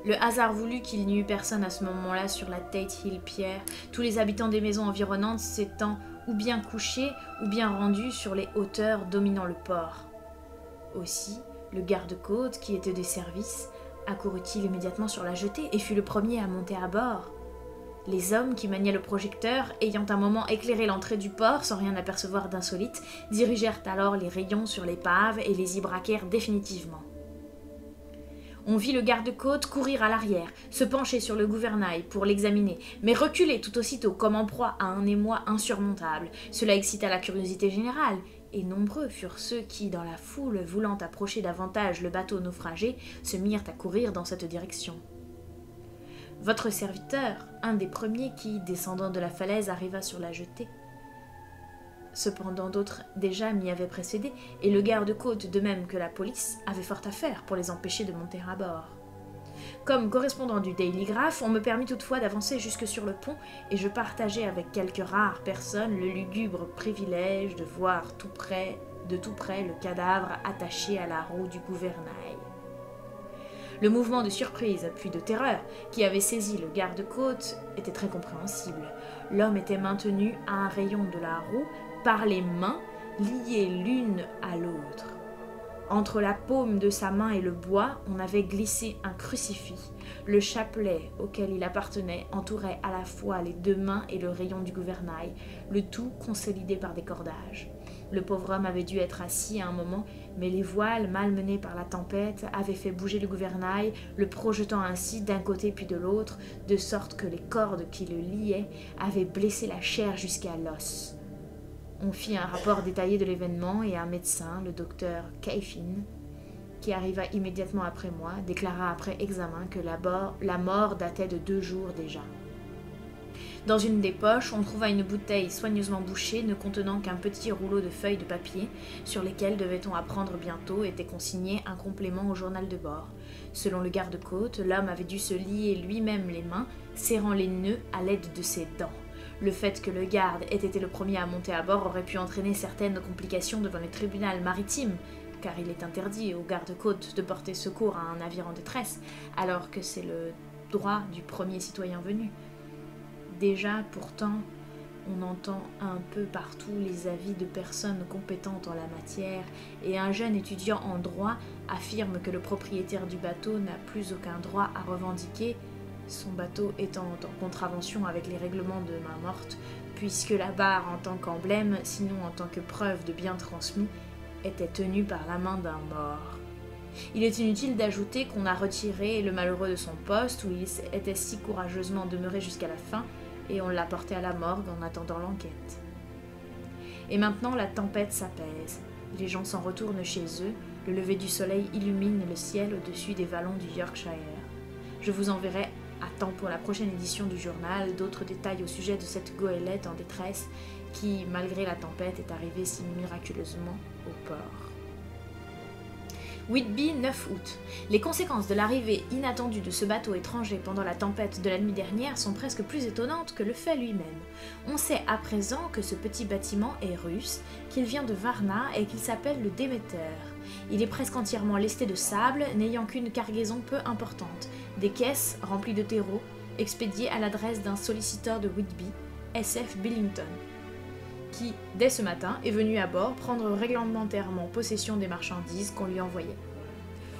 A: Le hasard voulut qu'il n'y eût personne à ce moment-là sur la Tate Hill Pier, tous les habitants des maisons environnantes s'étant ou bien couchés ou bien rendus sur les hauteurs dominant le port. Aussi, le garde-côte, qui était des services, accourut-il immédiatement sur la jetée et fut le premier à monter à bord. Les hommes qui maniaient le projecteur, ayant un moment éclairé l'entrée du port sans rien apercevoir d'insolite, dirigèrent alors les rayons sur l'épave et les y braquèrent définitivement. On vit le garde-côte courir à l'arrière, se pencher sur le gouvernail pour l'examiner, mais reculer tout aussitôt comme en proie à un émoi insurmontable. Cela excita la curiosité générale, et nombreux furent ceux qui, dans la foule, voulant approcher davantage le bateau naufragé, se mirent à courir dans cette direction. Votre serviteur, un des premiers qui, descendant de la falaise, arriva sur la jetée. Cependant d'autres déjà m'y avaient précédé, et le garde-côte, de même que la police, avait fort à faire pour les empêcher de monter à bord. Comme correspondant du Daily Graph, on me permit toutefois d'avancer jusque sur le pont, et je partageai avec quelques rares personnes le lugubre privilège de voir de tout près le cadavre attaché à la roue du gouvernail. Le mouvement de surprise puis de terreur qui avait saisi le garde-côte était très compréhensible. L'homme était maintenu à un rayon de la roue par les mains liées l'une à l'autre. Entre la paume de sa main et le bois, on avait glissé un crucifix. Le chapelet auquel il appartenait entourait à la fois les deux mains et le rayon du gouvernail, le tout consolidé par des cordages. Le pauvre homme avait dû être assis à un moment, mais les voiles, malmenées par la tempête, avaient fait bouger le gouvernail, le projetant ainsi d'un côté puis de l'autre, de sorte que les cordes qui le liaient avaient blessé la chair jusqu'à l'os. On fit un rapport détaillé de l'événement et un médecin, le docteur Caffin, qui arriva immédiatement après moi, déclara après examen que la mort datait de 2 jours déjà. Dans une des poches, on trouva une bouteille soigneusement bouchée ne contenant qu'un petit rouleau de feuilles de papier sur lesquelles, devait-on apprendre bientôt, était consigné un complément au journal de bord. Selon le garde-côte, l'homme avait dû se lier lui-même les mains, serrant les nœuds à l'aide de ses dents. Le fait que le garde ait été le premier à monter à bord aurait pu entraîner certaines complications devant le tribunal maritime, car il est interdit aux gardes-côtes de porter secours à un navire en détresse, alors que c'est le droit du premier citoyen venu. Déjà, pourtant, on entend un peu partout les avis de personnes compétentes en la matière, et un jeune étudiant en droit affirme que le propriétaire du bateau n'a plus aucun droit à revendiquer, son bateau étant en contravention avec les règlements de main morte, puisque la barre en tant qu'emblème, sinon en tant que preuve de bien transmis, était tenue par la main d'un mort. Il est inutile d'ajouter qu'on a retiré le malheureux de son poste où il était si courageusement demeuré jusqu'à la fin, et on l'a porté à la morgue en attendant l'enquête. Et maintenant la tempête s'apaise, les gens s'en retournent chez eux, le lever du soleil illumine le ciel au-dessus des vallons du Yorkshire. Je vous enverrai à temps pour la prochaine édition du journal d'autres détails au sujet de cette goélette en détresse qui, malgré la tempête, est arrivée si miraculeusement au port. Whitby, 9 août. Les conséquences de l'arrivée inattendue de ce bateau étranger pendant la tempête de la nuit dernière sont presque plus étonnantes que le fait lui-même. On sait à présent que ce petit bâtiment est russe, qu'il vient de Varna et qu'il s'appelle le Demeter. Il est presque entièrement lesté de sable, n'ayant qu'une cargaison peu importante, des caisses remplies de terreau, expédiées à l'adresse d'un solliciteur de Whitby, S.F. Billington, qui, dès ce matin, est venu à bord prendre réglementairement possession des marchandises qu'on lui envoyait.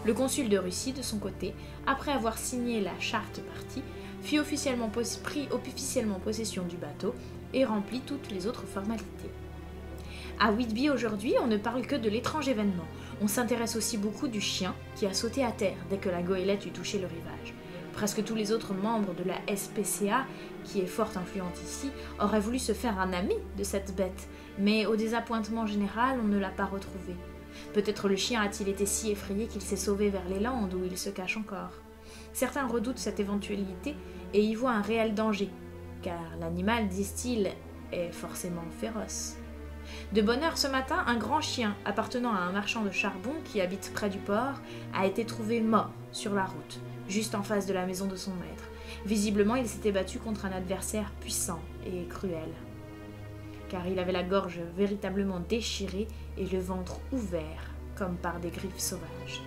A: Le consul de Russie, de son côté, après avoir signé la charte partie, prit officiellement possession du bateau et remplit toutes les autres formalités. À Whitby aujourd'hui, on ne parle que de l'étrange événement. On s'intéresse aussi beaucoup du chien qui a sauté à terre dès que la goélette eut touché le rivage. Presque tous les autres membres de la SPCA, qui est fort influente ici, auraient voulu se faire un ami de cette bête, mais au désappointement général, on ne l'a pas retrouvé. Peut-être le chien a-t-il été si effrayé qu'il s'est sauvé vers les Landes où il se cache encore. Certains redoutent cette éventualité et y voient un réel danger, car l'animal, disent-ils, est forcément féroce. De bonne heure ce matin, un grand chien appartenant à un marchand de charbon qui habite près du port a été trouvé mort sur la route, juste en face de la maison de son maître. Visiblement, il s'était battu contre un adversaire puissant et cruel, car il avait la gorge véritablement déchirée et le ventre ouvert, comme par des griffes sauvages.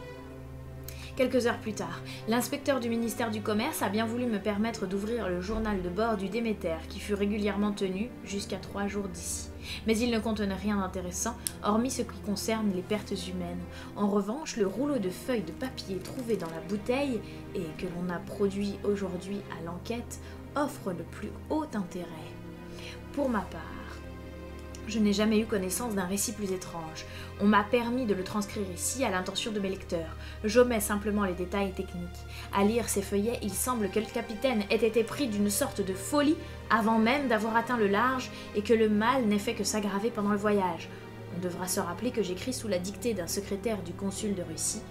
A: Quelques heures plus tard, l'inspecteur du ministère du Commerce a bien voulu me permettre d'ouvrir le journal de bord du Déméter, qui fut régulièrement tenu jusqu'à 3 jours d'ici. Mais il ne contenait rien d'intéressant, hormis ce qui concerne les pertes humaines. En revanche, le rouleau de feuilles de papier trouvé dans la bouteille, et que l'on a produit aujourd'hui à l'enquête, offre le plus haut intérêt. Pour ma part, je n'ai jamais eu connaissance d'un récit plus étrange. On m'a permis de le transcrire ici à l'intention de mes lecteurs. J'omets simplement les détails techniques. À lire ces feuillets, il semble que le capitaine ait été pris d'une sorte de folie avant même d'avoir atteint le large et que le mal n'ait fait que s'aggraver pendant le voyage. On devra se rappeler que j'écris sous la dictée d'un secrétaire du consul de Russie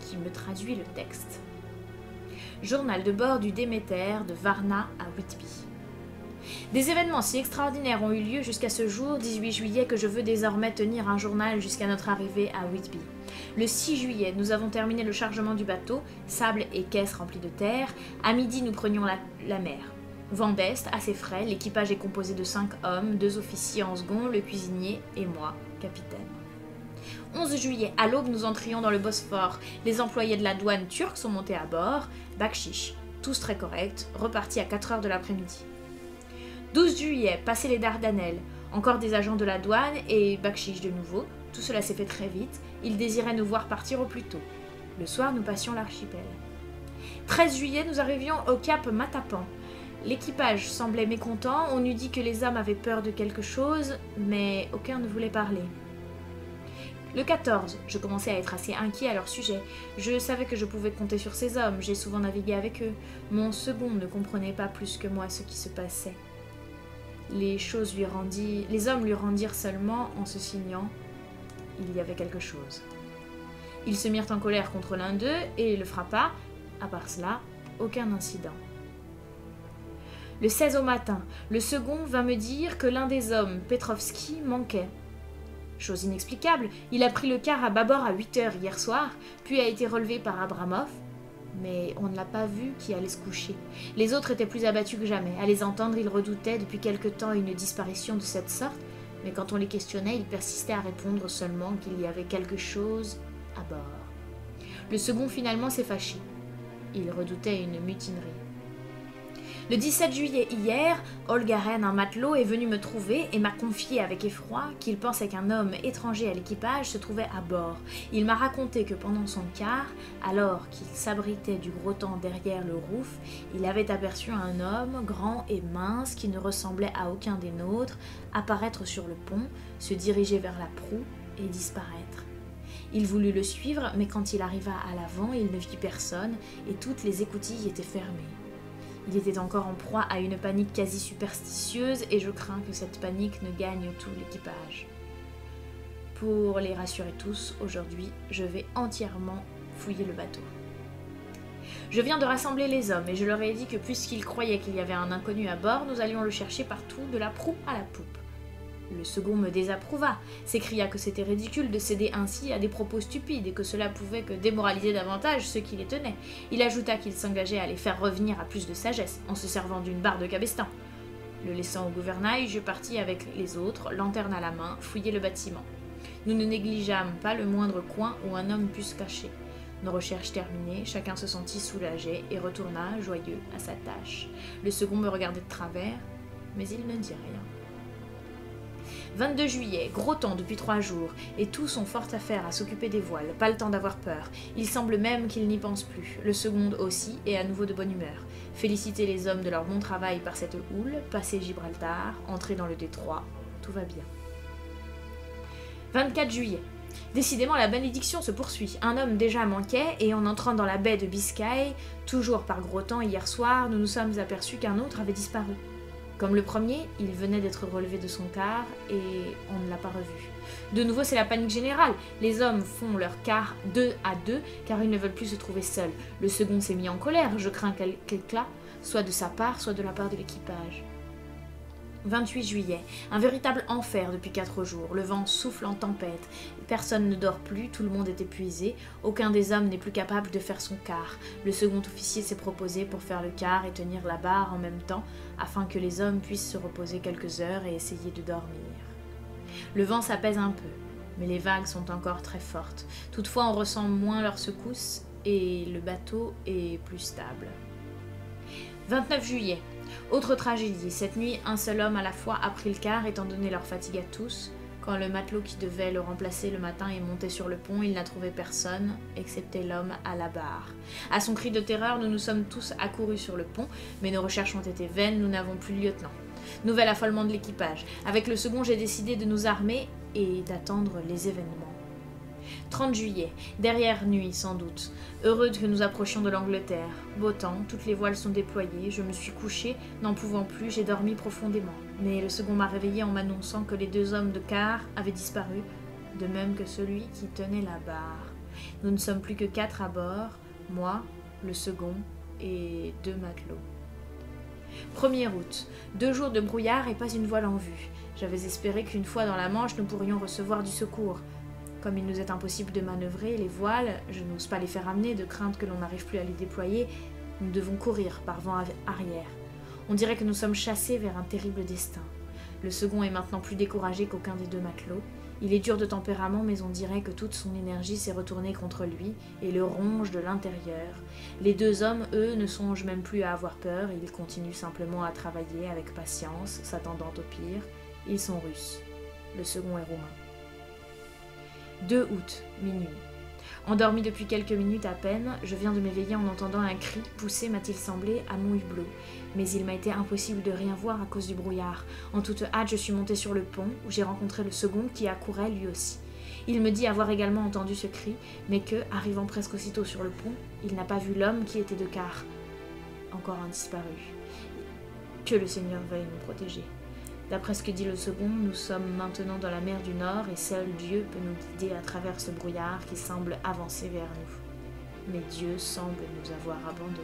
A: qui me traduit le texte. Journal de bord du Déméter de Varna à Whitby. Des événements si extraordinaires ont eu lieu jusqu'à ce jour, 18 juillet, que je veux désormais tenir un journal jusqu'à notre arrivée à Whitby. Le 6 juillet, nous avons terminé le chargement du bateau, sable et caisses remplies de terre. À midi, nous prenions la mer. Vent d'est, assez frais, l'équipage est composé de 5 hommes, 2 officiers en second, le cuisinier et moi, capitaine. 11 juillet, à l'aube, nous entrions dans le Bosphore. Les employés de la douane turque sont montés à bord, bakshish, tous très corrects, repartis à 4 heures de l'après-midi. 12 juillet, passé les Dardanelles, encore des agents de la douane et bakshish de nouveau. Tout cela s'est fait très vite, ils désiraient nous voir partir au plus tôt. Le soir, nous passions l'archipel. 13 juillet, nous arrivions au cap Matapan. L'équipage semblait mécontent, on eût dit que les hommes avaient peur de quelque chose, mais aucun ne voulait parler. Le 14, je commençais à être assez inquiet à leur sujet. Je savais que je pouvais compter sur ces hommes, j'ai souvent navigué avec eux. Mon second ne comprenait pas plus que moi ce qui se passait. Les hommes lui rendirent seulement en se signant « il y avait quelque chose ». Ils se mirent en colère contre l'un d'eux et le frappa. À part cela, aucun incident. Le 16 au matin, le second vint me dire que l'un des hommes, Petrovski, manquait. Chose inexplicable, il a pris le quart à bâbord à 8 heures hier soir, puis a été relevé par Abramov, mais on ne l'a pas vu qui allait se coucher. Les autres étaient plus abattus que jamais. À les entendre, ils redoutaient depuis quelque temps une disparition de cette sorte, mais quand on les questionnait, ils persistaient à répondre seulement qu'il y avait quelque chose à bord. Le second finalement s'est fâché. Il redoutait une mutinerie. Le 17 juillet hier, Olgaren, un matelot, est venu me trouver et m'a confié avec effroi qu'il pensait qu'un homme étranger à l'équipage se trouvait à bord. Il m'a raconté que pendant son quart, alors qu'il s'abritait du gros temps derrière le rouf, il avait aperçu un homme grand et mince qui ne ressemblait à aucun des nôtres apparaître sur le pont, se diriger vers la proue et disparaître. Il voulut le suivre, mais quand il arriva à l'avant, il ne vit personne et toutes les écoutilles étaient fermées. Il était encore en proie à une panique quasi superstitieuse et je crains que cette panique ne gagne tout l'équipage. Pour les rassurer tous, aujourd'hui, je vais entièrement fouiller le bateau. Je viens de rassembler les hommes et je leur ai dit que puisqu'ils croyaient qu'il y avait un inconnu à bord, nous allions le chercher partout, de la proue à la poupe. Le second me désapprouva, s'écria que c'était ridicule de céder ainsi à des propos stupides et que cela pouvait que démoraliser davantage ceux qui les tenaient. Il ajouta qu'il s'engageait à les faire revenir à plus de sagesse en se servant d'une barre de cabestan. Le laissant au gouvernail, je partis avec les autres, lanterne à la main, fouiller le bâtiment. Nous ne négligeâmes pas le moindre coin où un homme pût se cacher. Nos recherches terminées, chacun se sentit soulagé et retourna, joyeux, à sa tâche. Le second me regardait de travers, mais il ne dit rien. 22 juillet, gros temps depuis 3 jours, et tous ont fort à faire à s'occuper des voiles, pas le temps d'avoir peur. Il semble même qu'ils n'y pensent plus. Le second aussi est à nouveau de bonne humeur. Féliciter les hommes de leur bon travail par cette houle, passer Gibraltar, entrer dans le détroit, tout va bien. 24 juillet. Décidément, la bénédiction se poursuit. Un homme déjà manquait, et en entrant dans la baie de Biscaye, toujours par gros temps hier soir, nous nous sommes aperçus qu'un autre avait disparu. Comme le premier, il venait d'être relevé de son quart, et on ne l'a pas revu. De nouveau, c'est la panique générale. Les hommes font leur quart 2 à 2, car ils ne veulent plus se trouver seuls. Le second s'est mis en colère, je crains quelque éclat, soit de sa part, soit de la part de l'équipage. 28 juillet, un véritable enfer depuis 4 jours, le vent souffle en tempête, personne ne dort plus, tout le monde est épuisé, aucun des hommes n'est plus capable de faire son quart. Le second officier s'est proposé pour faire le quart et tenir la barre en même temps, afin que les hommes puissent se reposer quelques heures et essayer de dormir. Le vent s'apaise un peu, mais les vagues sont encore très fortes, toutefois on ressent moins leurs secousses et le bateau est plus stable. 29 juillet. Autre tragédie, cette nuit, un seul homme à la fois a pris le quart étant donné leur fatigue à tous. Quand le matelot qui devait le remplacer le matin est monté sur le pont, il n'a trouvé personne, excepté l'homme à la barre. À son cri de terreur, nous nous sommes tous accourus sur le pont, mais nos recherches ont été vaines, nous n'avons plus de lieutenant. Nouvel affolement de l'équipage. Avec le second, j'ai décidé de nous armer et d'attendre les événements. 30 juillet, derrière nuit sans doute. Heureux que nous approchions de l'Angleterre. Beau temps, toutes les voiles sont déployées, je me suis couché, n'en pouvant plus, j'ai dormi profondément. Mais le second m'a réveillé en m'annonçant que les 2 hommes de quart avaient disparu, de même que celui qui tenait la barre. Nous ne sommes plus que 4 à bord, moi, le second et 2 matelots. 1er août, 2 jours de brouillard et pas une voile en vue. J'avais espéré qu'une fois dans la Manche, nous pourrions recevoir du secours. Comme il nous est impossible de manœuvrer les voiles, je n'ose pas les faire amener de crainte que l'on n'arrive plus à les déployer, nous devons courir par vent arrière. On dirait que nous sommes chassés vers un terrible destin. Le second est maintenant plus découragé qu'aucun des 2 matelots. Il est dur de tempérament, mais on dirait que toute son énergie s'est retournée contre lui et le ronge de l'intérieur. Les 2 hommes, eux, ne songent même plus à avoir peur, ils continuent simplement à travailler avec patience, s'attendant au pire. Ils sont russes. Le second est roumain. 2 août, minuit. Endormi depuis quelques minutes à peine, je viens de m'éveiller en entendant un cri poussé, m'a-t-il semblé, à mon hublot. Mais il m'a été impossible de rien voir à cause du brouillard. En toute hâte, je suis montée sur le pont, où j'ai rencontré le second qui accourait lui aussi. Il me dit avoir également entendu ce cri, mais que, arrivant presque aussitôt sur le pont, il n'a pas vu l'homme qui était de quart. Encore un disparu. Que le Seigneur veuille nous protéger. D'après ce que dit le second, nous sommes maintenant dans la mer du Nord et seul Dieu peut nous guider à travers ce brouillard qui semble avancer vers nous. Mais Dieu semble nous avoir abandonnés.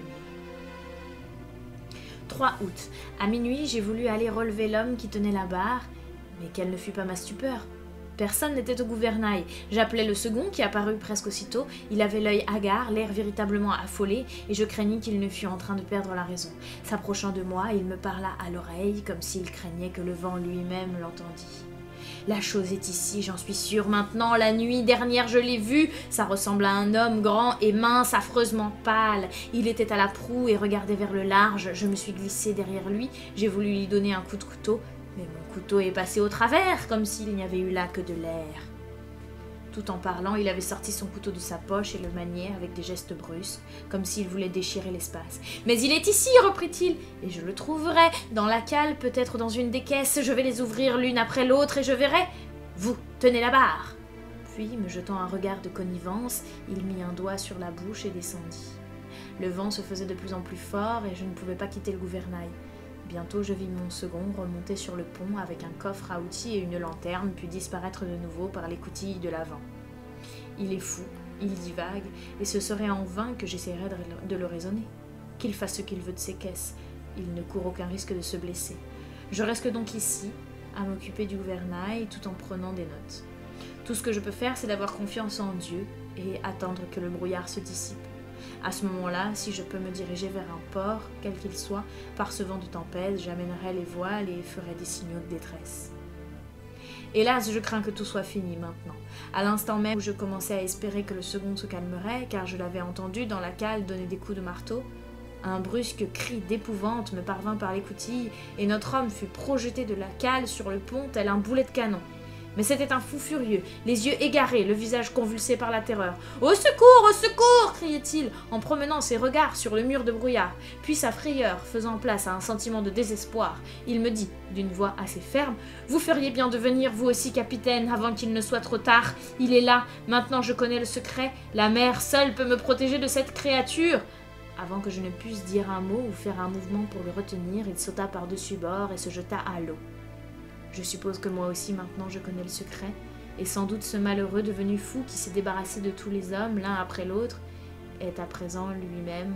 A: 3 août. À minuit, j'ai voulu aller relever l'homme qui tenait la barre, mais quelle ne fut pas ma stupeur. Personne n'était au gouvernail. J'appelai le second qui apparut presque aussitôt. Il avait l'œil hagard, l'air véritablement affolé, et je craignis qu'il ne fût en train de perdre la raison. S'approchant de moi, il me parla à l'oreille, comme s'il craignait que le vent lui-même l'entendît. La chose est ici, j'en suis sûre. Maintenant, la nuit dernière, je l'ai vu. Ça ressemble à un homme grand et mince, affreusement pâle. Il était à la proue et regardait vers le large. Je me suis glissée derrière lui. J'ai voulu lui donner un coup de couteau. Mais mon couteau est passé au travers, comme s'il n'y avait eu là que de l'air. Tout en parlant, il avait sorti son couteau de sa poche et le maniait avec des gestes brusques, comme s'il voulait déchirer l'espace. « Mais il est ici !» reprit-il, « et je le trouverai, dans la cale, peut-être dans une des caisses, je vais les ouvrir l'une après l'autre et je verrai. Vous, tenez la barre !» Puis, me jetant un regard de connivence, il mit un doigt sur la bouche et descendit. Le vent se faisait de plus en plus fort et je ne pouvais pas quitter le gouvernail. Bientôt, je vis mon second remonter sur le pont avec un coffre à outils et une lanterne, puis disparaître de nouveau par l'écoutille de l'avant. Il est fou, il divague, et ce serait en vain que j'essaierais de le raisonner. Qu'il fasse ce qu'il veut de ses caisses, il ne court aucun risque de se blesser. Je reste donc ici, à m'occuper du gouvernail, tout en prenant des notes. Tout ce que je peux faire, c'est d'avoir confiance en Dieu et attendre que le brouillard se dissipe. À ce moment-là, si je peux me diriger vers un port, quel qu'il soit, par ce vent de tempête, j'amènerai les voiles et ferai des signaux de détresse. Hélas, je crains que tout soit fini maintenant. À l'instant même où je commençais à espérer que le second se calmerait, car je l'avais entendu dans la cale donner des coups de marteau, un brusque cri d'épouvante me parvint par l'écoutille, et notre homme fut projeté de la cale sur le pont tel un boulet de canon. Mais c'était un fou furieux, les yeux égarés, le visage convulsé par la terreur. « Au secours, au secours !» criait-il, en promenant ses regards sur le mur de brouillard. Puis sa frayeur faisant place à un sentiment de désespoir, il me dit, d'une voix assez ferme, « Vous feriez bien de venir, vous aussi, capitaine, avant qu'il ne soit trop tard. Il est là, maintenant je connais le secret. La mer seule peut me protéger de cette créature. » Avant que je ne puisse dire un mot ou faire un mouvement pour le retenir, il sauta par-dessus bord et se jeta à l'eau. Je suppose que moi aussi maintenant je connais le secret, et sans doute ce malheureux devenu fou qui s'est débarrassé de tous les hommes l'un après l'autre est à présent lui-même.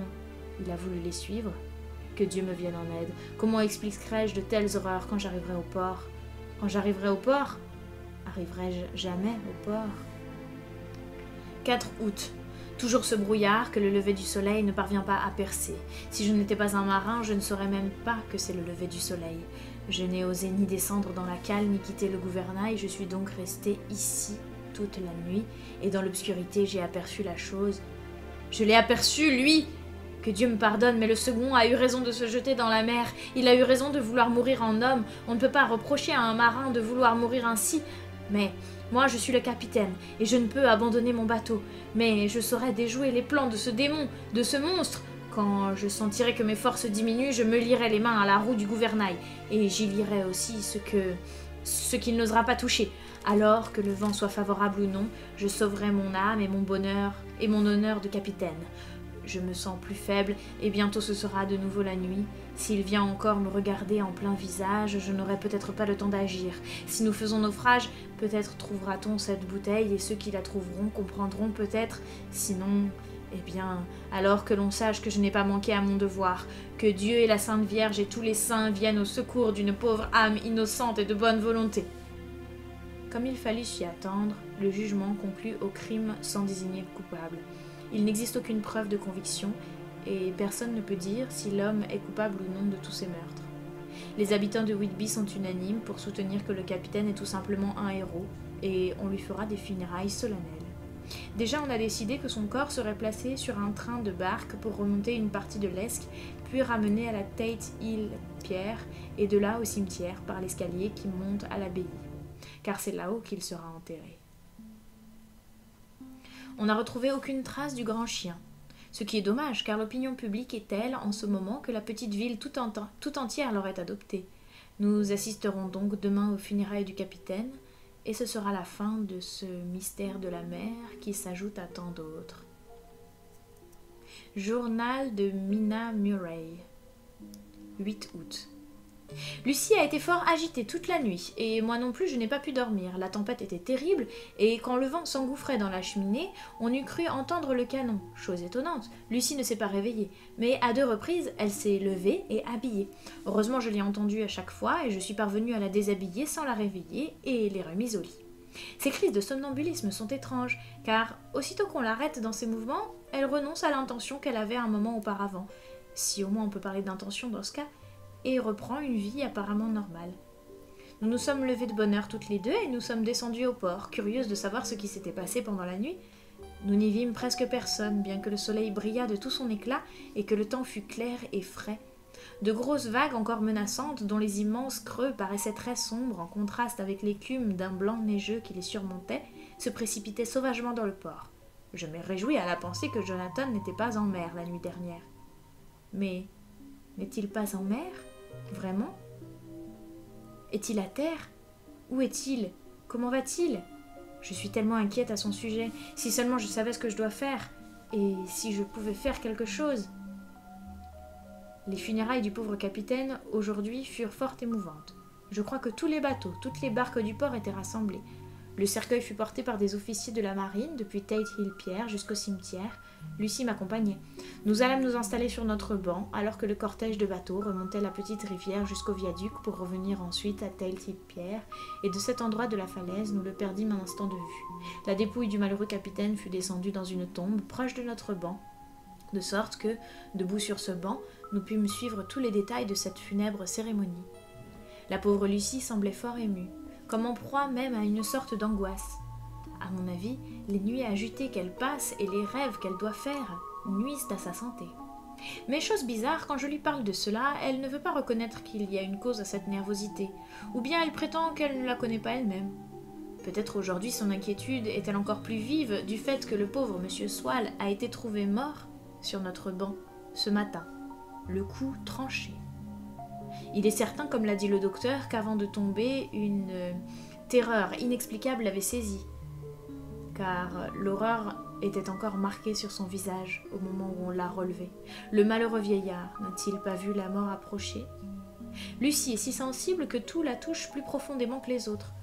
A: Il a voulu les suivre. Que Dieu me vienne en aide. Comment expliquerai-je de telles horreurs quand j'arriverai au port? Quand j'arriverai au port? Arriverai-je jamais au port? 4 août. Toujours ce brouillard que le lever du soleil ne parvient pas à percer. Si je n'étais pas un marin, je ne saurais même pas que c'est le lever du soleil. Je n'ai osé ni descendre dans la cale ni quitter le gouvernail, je suis donc restée ici toute la nuit, et dans l'obscurité j'ai aperçu la chose. Je l'ai aperçu, lui! Que Dieu me pardonne, mais le second a eu raison de se jeter dans la mer. Il a eu raison de vouloir mourir en homme. On ne peut pas reprocher à un marin de vouloir mourir ainsi. Mais moi, je suis le capitaine, et je ne peux abandonner mon bateau. Mais je saurai déjouer les plans de ce démon, de ce monstre. Quand je sentirai que mes forces diminuent, je me lierai les mains à la roue du gouvernail, et j'y lierai aussi ce qu'il n'osera pas toucher. Alors, que le vent soit favorable ou non, je sauverai mon âme et mon bonheur et mon honneur de capitaine. Je me sens plus faible, et bientôt ce sera de nouveau la nuit. S'il vient encore me regarder en plein visage, je n'aurai peut-être pas le temps d'agir. Si nous faisons naufrage, peut-être trouvera-t-on cette bouteille, et ceux qui la trouveront comprendront peut-être. Sinon, eh bien, alors que l'on sache que je n'ai pas manqué à mon devoir, que Dieu et la Sainte Vierge et tous les saints viennent au secours d'une pauvre âme innocente et de bonne volonté. Comme il fallut s'y attendre, le jugement conclut au crime sans désigner coupable. Il n'existe aucune preuve de conviction, et personne ne peut dire si l'homme est coupable ou non de tous ces meurtres. Les habitants de Whitby sont unanimes pour soutenir que le capitaine est tout simplement un héros, et on lui fera des funérailles solennelles. Déjà, on a décidé que son corps serait placé sur un train de barque pour remonter une partie de l'Esque, puis ramené à la Tate Hill Pier, et de là au cimetière par l'escalier qui monte à l'abbaye, car c'est là-haut qu'il sera enterré. On n'a retrouvé aucune trace du grand chien, ce qui est dommage car l'opinion publique est telle en ce moment que la petite ville tout entière l'aurait adopté. Nous assisterons donc demain aux funérailles du capitaine, et ce sera la fin de ce mystère de la mer qui s'ajoute à tant d'autres. Journal de Mina Murray, 8 août. Lucie a été fort agitée toute la nuit, et moi non plus je n'ai pas pu dormir. La tempête était terrible, et quand le vent s'engouffrait dans la cheminée, on eût cru entendre le canon. Chose étonnante, Lucie ne s'est pas réveillée, mais à 2 reprises, elle s'est levée et habillée. Heureusement, je l'ai entendue à chaque fois, et je suis parvenue à la déshabiller sans la réveiller, et l'ai remise au lit. Ces crises de somnambulisme sont étranges, car aussitôt qu'on l'arrête dans ses mouvements, elle renonce à l'intention qu'elle avait un moment auparavant, si au moins on peut parler d'intention dans ce cas, et reprend une vie apparemment normale. Nous nous sommes levés de bonne heure toutes les deux et nous sommes descendus au port, curieuses de savoir ce qui s'était passé pendant la nuit. Nous n'y vîmes presque personne, bien que le soleil brillât de tout son éclat et que le temps fût clair et frais. De grosses vagues encore menaçantes, dont les immenses creux paraissaient très sombres en contraste avec l'écume d'un blanc neigeux qui les surmontait, se précipitaient sauvagement dans le port. Je me réjouis à la pensée que Jonathan n'était pas en mer la nuit dernière. Mais n'est-il pas en mer ? Vraiment ? Est-il à terre ? Où est-il ? Comment va-t-il ? Je suis tellement inquiète à son sujet. Si seulement je savais ce que je dois faire, et si je pouvais faire quelque chose. Les funérailles du pauvre capitaine, aujourd'hui, furent fort émouvantes. Je crois que tous les bateaux, toutes les barques du port étaient rassemblées. Le cercueil fut porté par des officiers de la marine depuis Tate Hill Pier jusqu'au cimetière. Lucie m'accompagnait. Nous allâmes nous installer sur notre banc alors que le cortège de bateaux remontait la petite rivière jusqu'au viaduc pour revenir ensuite à Tate Hill Pier, et de cet endroit de la falaise nous le perdîmes un instant de vue. La dépouille du malheureux capitaine fut descendue dans une tombe proche de notre banc, de sorte que, debout sur ce banc, nous pûmes suivre tous les détails de cette funèbre cérémonie. La pauvre Lucie semblait fort émue, comme en proie même à une sorte d'angoisse. À mon avis, les nuits agitées qu'elle passe et les rêves qu'elle doit faire nuisent à sa santé. Mais chose bizarre, quand je lui parle de cela, elle ne veut pas reconnaître qu'il y a une cause à cette nervosité, ou bien elle prétend qu'elle ne la connaît pas elle-même. Peut-être aujourd'hui son inquiétude est-elle encore plus vive du fait que le pauvre monsieur Swal a été trouvé mort sur notre banc ce matin, le cou tranché. Il est certain, comme l'a dit le docteur, qu'avant de tomber, une terreur inexplicable l'avait saisi, car l'horreur était encore marquée sur son visage au moment où on l'a relevé. Le malheureux vieillard n'a-t-il pas vu la mort approcher? Lucie est si sensible que tout la touche plus profondément que les autres.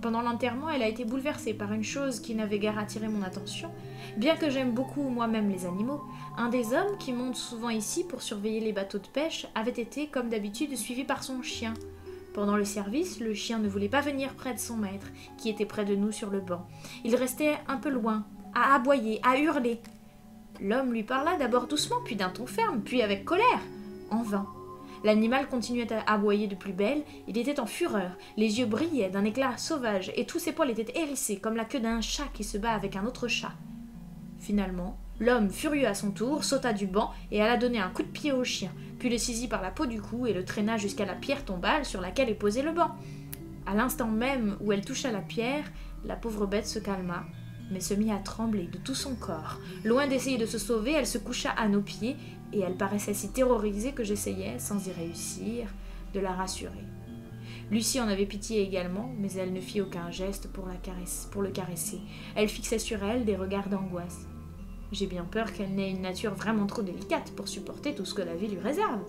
A: Pendant l'enterrement, elle a été bouleversée par une chose qui n'avait guère attiré mon attention. Bien que j'aime beaucoup moi-même les animaux, un des hommes qui monte souvent ici pour surveiller les bateaux de pêche avait été, comme d'habitude, suivi par son chien. Pendant le service, le chien ne voulait pas venir près de son maître, qui était près de nous sur le banc. Il restait un peu loin, à aboyer, à hurler. L'homme lui parla d'abord doucement, puis d'un ton ferme, puis avec colère. En vain. L'animal continuait à aboyer de plus belle, il était en fureur, les yeux brillaient d'un éclat sauvage, et tous ses poils étaient hérissés, comme la queue d'un chat qui se bat avec un autre chat. Finalement, l'homme, furieux à son tour, sauta du banc et alla donner un coup de pied au chien, puis le saisit par la peau du cou et le traîna jusqu'à la pierre tombale sur laquelle est posé le banc. À l'instant même où elle toucha la pierre, la pauvre bête se calma, mais se mit à trembler de tout son corps. Loin d'essayer de se sauver, elle se coucha à nos pieds, et elle paraissait si terrorisée que j'essayais, sans y réussir, de la rassurer. Lucie en avait pitié également, mais elle ne fit aucun geste pour le caresser. Elle fixait sur elle des regards d'angoisse. J'ai bien peur qu'elle n'ait une nature vraiment trop délicate pour supporter tout ce que la vie lui réserve.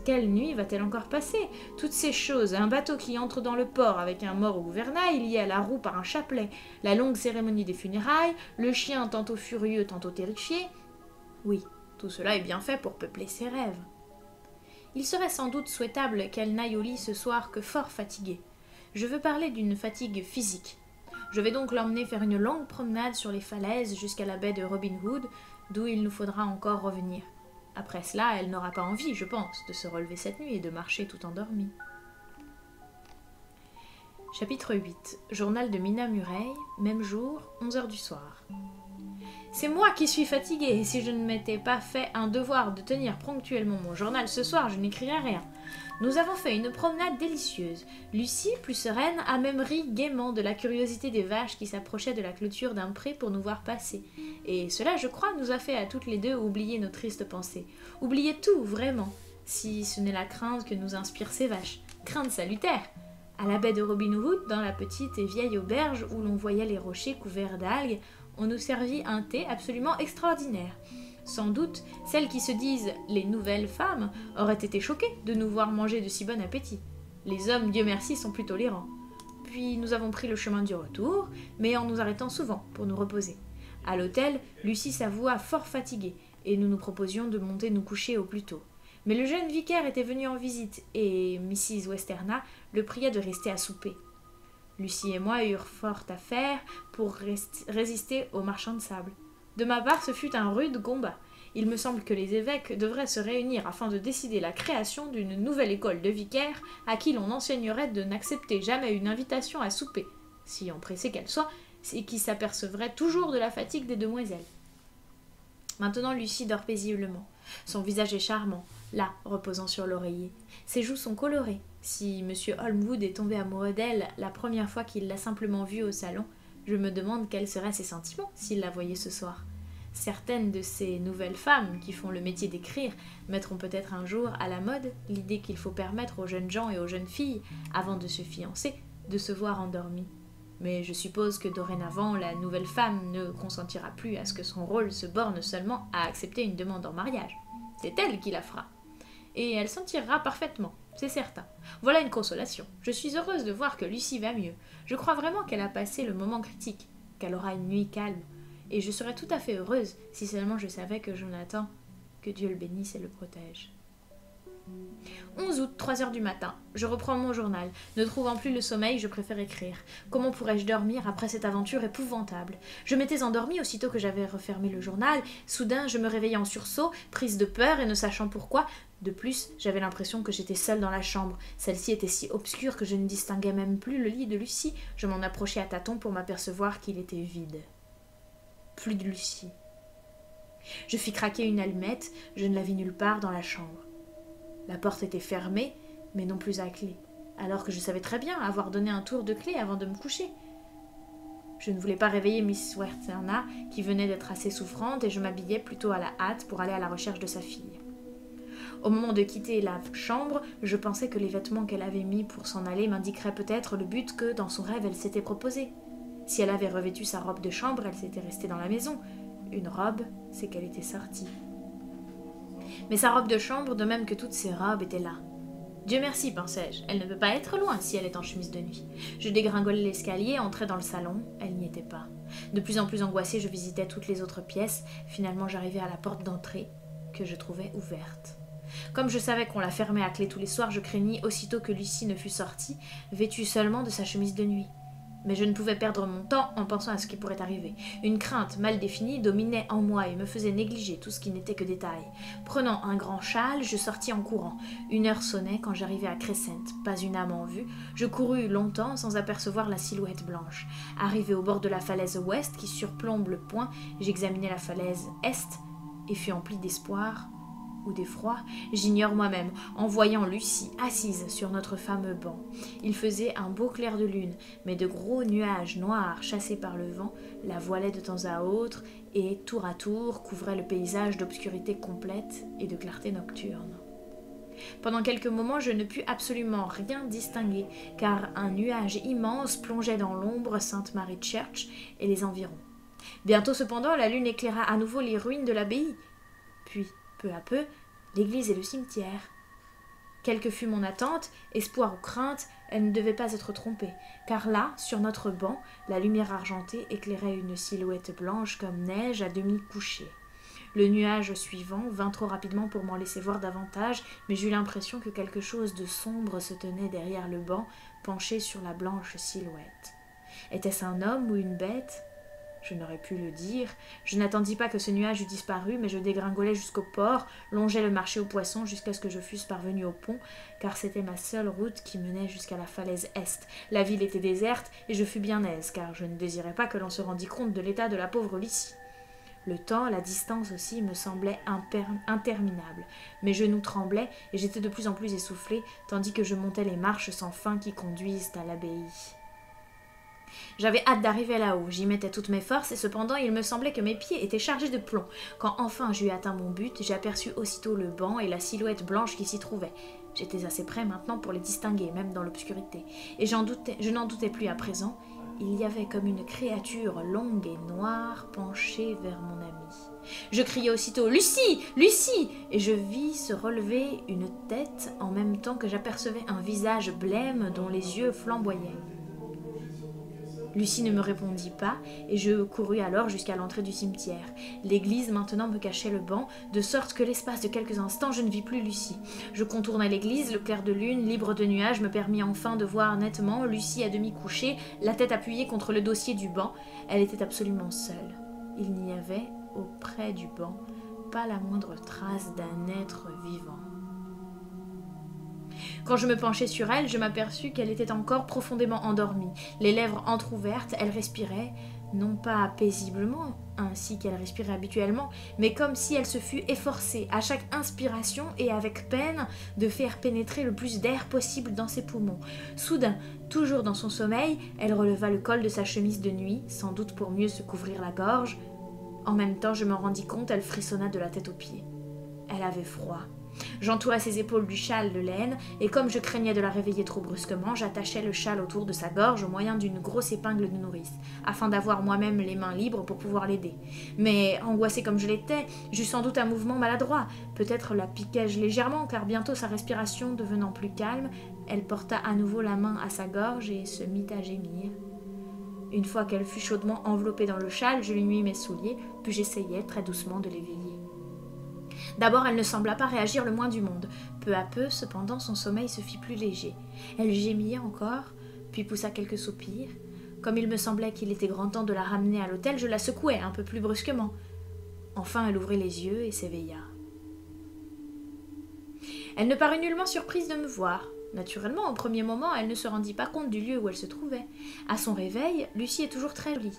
A: Quelle nuit va-t-elle encore passer? Toutes ces choses, un bateau qui entre dans le port avec un mort au gouvernail lié à la roue par un chapelet, la longue cérémonie des funérailles, le chien tantôt furieux, tantôt terrifié. Oui, tout cela est bien fait pour peupler ses rêves. Il serait sans doute souhaitable qu'elle n'aille au lit ce soir que fort fatiguée. Je veux parler d'une fatigue physique. Je vais donc l'emmener faire une longue promenade sur les falaises jusqu'à la baie de Robin Hood, d'où il nous faudra encore revenir. Après cela, elle n'aura pas envie, je pense, de se relever cette nuit et de marcher tout endormie. Chapitre 8. Journal de Mina Murray, même jour, 11h du soir. C'est moi qui suis fatiguée, et si je ne m'étais pas fait un devoir de tenir ponctuellement mon journal ce soir, je n'écrirais rien. Nous avons fait une promenade délicieuse. Lucie, plus sereine, a même ri gaiement de la curiosité des vaches qui s'approchaient de la clôture d'un pré pour nous voir passer. Et cela, je crois, nous a fait à toutes les deux oublier nos tristes pensées. Oublier tout, vraiment, si ce n'est la crainte que nous inspirent ces vaches. Crainte salutaire. À la baie de Robin Hood, dans la petite et vieille auberge où l'on voyait les rochers couverts d'algues, on nous servit un thé absolument extraordinaire. Sans doute, celles qui se disent « les nouvelles femmes » auraient été choquées de nous voir manger de si bon appétit. Les hommes, Dieu merci, sont plus tolérants. Puis nous avons pris le chemin du retour, mais en nous arrêtant souvent pour nous reposer. À l'hôtel, Lucie s'avoua fort fatiguée, et nous nous proposions de monter nous coucher au plus tôt. Mais le jeune vicaire était venu en visite, et Mrs. Westerna le pria de rester à souper. Lucie et moi eurent fort à faire pour résister aux marchands de sable. De ma part, ce fut un rude combat. Il me semble que les évêques devraient se réunir afin de décider la création d'une nouvelle école de vicaires à qui l'on enseignerait de n'accepter jamais une invitation à souper, si empressée qu'elle soit, et qui s'apercevrait toujours de la fatigue des demoiselles. Maintenant, Lucie dort paisiblement. Son visage est charmant, là, reposant sur l'oreiller. Ses joues sont colorées. Si M. Holmwood est tombé amoureux d'elle la première fois qu'il l'a simplement vue au salon, je me demande quels seraient ses sentiments s'il la voyait ce soir. Certaines de ces nouvelles femmes qui font le métier d'écrire mettront peut-être un jour à la mode l'idée qu'il faut permettre aux jeunes gens et aux jeunes filles, avant de se fiancer, de se voir endormies. Mais je suppose que dorénavant, la nouvelle femme ne consentira plus à ce que son rôle se borne seulement à accepter une demande en mariage. C'est elle qui la fera. Et elle s'en tirera parfaitement, c'est certain. Voilà une consolation. Je suis heureuse de voir que Lucie va mieux. Je crois vraiment qu'elle a passé le moment critique, qu'elle aura une nuit calme. Et je serais tout à fait heureuse si seulement je savais que Jonathan, que Dieu le bénisse et le protège. 11 août, 3h du matin. Je reprends mon journal. Ne trouvant plus le sommeil, je préfère écrire. Comment pourrais-je dormir après cette aventure épouvantable? Je m'étais endormie aussitôt que j'avais refermé le journal. Soudain, je me réveillai en sursaut, prise de peur et ne sachant pourquoi. De plus, j'avais l'impression que j'étais seule dans la chambre. Celle-ci était si obscure que je ne distinguais même plus le lit de Lucie. Je m'en approchai à tâtons pour m'apercevoir qu'il était vide. Plus de Lucie. Je fis craquer une allumette. Je ne la vis nulle part dans la chambre. La porte était fermée, mais non plus à clé, alors que je savais très bien avoir donné un tour de clé avant de me coucher. Je ne voulais pas réveiller Miss Wertherna, qui venait d'être assez souffrante, et je m'habillais plutôt à la hâte pour aller à la recherche de sa fille. Au moment de quitter la chambre, je pensais que les vêtements qu'elle avait mis pour s'en aller m'indiqueraient peut-être le but que, dans son rêve, elle s'était proposé. Si elle avait revêtu sa robe de chambre, elle s'était restée dans la maison. Une robe, c'est qu'elle était sortie. Mais sa robe de chambre, de même que toutes ses robes, était là. Dieu merci, pensai-je, elle ne peut pas être loin si elle est en chemise de nuit. Je dégringolai l'escalier, entrai dans le salon, elle n'y était pas. De plus en plus angoissée, je visitais toutes les autres pièces. Finalement, j'arrivai à la porte d'entrée, que je trouvais ouverte. Comme je savais qu'on la fermait à clé tous les soirs, je craignis aussitôt que Lucie ne fût sortie, vêtue seulement de sa chemise de nuit. Mais je ne pouvais perdre mon temps en pensant à ce qui pourrait arriver. Une crainte mal définie dominait en moi et me faisait négliger tout ce qui n'était que détail. Prenant un grand châle, je sortis en courant. 1 heure sonnait quand j'arrivai à Crescent. Pas une âme en vue. Je courus longtemps sans apercevoir la silhouette blanche. Arrivé au bord de la falaise ouest qui surplombe le point, j'examinai la falaise est et fus empli d'espoir ou d'effroi, j'ignore moi-même, en voyant Lucie assise sur notre fameux banc. Il faisait un beau clair de lune, mais de gros nuages noirs chassés par le vent la voilaient de temps à autre et, tour à tour, couvraient le paysage d'obscurité complète et de clarté nocturne. Pendant quelques moments, je ne pus absolument rien distinguer, car un nuage immense plongeait dans l'ombre Sainte-Marie Church et les environs. Bientôt cependant, la lune éclaira à nouveau les ruines de l'abbaye. Puis, peu à peu, l'église et le cimetière. Quelle que fût mon attente, espoir ou crainte, elle ne devait pas être trompée, car là, sur notre banc, la lumière argentée éclairait une silhouette blanche comme neige à demi couchée. Le nuage suivant vint trop rapidement pour m'en laisser voir davantage, mais j'eus l'impression que quelque chose de sombre se tenait derrière le banc, penché sur la blanche silhouette. Était-ce un homme ou une bête ? Je n'aurais pu le dire. Je n'attendis pas que ce nuage eût disparu, mais je dégringolai jusqu'au port, longeai le marché aux poissons jusqu'à ce que je fusse parvenu au pont, car c'était ma seule route qui menait jusqu'à la falaise est. La ville était déserte, et je fus bien aise, car je ne désirais pas que l'on se rendît compte de l'état de la pauvre Lucie. Le temps, la distance aussi, me semblait interminable. Mes genoux tremblaient, et j'étais de plus en plus essoufflée, tandis que je montais les marches sans fin qui conduisent à l'abbaye. J'avais hâte d'arriver là-haut, j'y mettais toutes mes forces et cependant il me semblait que mes pieds étaient chargés de plomb. Quand enfin j'eus atteint mon but, j'aperçus aussitôt le banc et la silhouette blanche qui s'y trouvait. J'étais assez près maintenant pour les distinguer, même dans l'obscurité, et je n'en doutais plus à présent. Il y avait comme une créature longue et noire penchée vers mon ami. Je criai aussitôt « Lucie, Lucie !» et je vis se relever une tête en même temps que j'apercevais un visage blême dont les yeux flamboyaient. Lucie ne me répondit pas, et je courus alors jusqu'à l'entrée du cimetière. L'église maintenant me cachait le banc, de sorte que l'espace de quelques instants je ne vis plus Lucie. Je contournai l'église, le clair de lune, libre de nuages, me permit enfin de voir nettement Lucie à demi couchée, la tête appuyée contre le dossier du banc. Elle était absolument seule. Il n'y avait, auprès du banc, pas la moindre trace d'un être vivant. Quand je me penchai sur elle, je m'aperçus qu'elle était encore profondément endormie. Les lèvres entr'ouvertes, elle respirait, non pas paisiblement, ainsi qu'elle respirait habituellement, mais comme si elle se fût efforcée, à chaque inspiration et avec peine, de faire pénétrer le plus d'air possible dans ses poumons. Soudain, toujours dans son sommeil, elle releva le col de sa chemise de nuit, sans doute pour mieux se couvrir la gorge. En même temps, je m'en rendis compte, elle frissonna de la tête aux pieds. Elle avait froid. J'entourai ses épaules du châle de laine, et comme je craignais de la réveiller trop brusquement, j'attachai le châle autour de sa gorge au moyen d'une grosse épingle de nourrice, afin d'avoir moi-même les mains libres pour pouvoir l'aider. Mais, angoissée comme je l'étais, j'eus sans doute un mouvement maladroit. Peut-être la piquai-je légèrement, car bientôt sa respiration devenant plus calme, elle porta à nouveau la main à sa gorge et se mit à gémir. Une fois qu'elle fut chaudement enveloppée dans le châle, je lui mis mes souliers, puis j'essayai très doucement de l'éveiller. D'abord, elle ne sembla pas réagir le moins du monde. Peu à peu, cependant, son sommeil se fit plus léger. Elle gémit encore, puis poussa quelques soupirs. Comme il me semblait qu'il était grand temps de la ramener à l'hôtel, je la secouai un peu plus brusquement. Enfin, elle ouvrit les yeux et s'éveilla. Elle ne parut nullement surprise de me voir. Naturellement, au premier moment, elle ne se rendit pas compte du lieu où elle se trouvait. À son réveil, Lucie est toujours très jolie.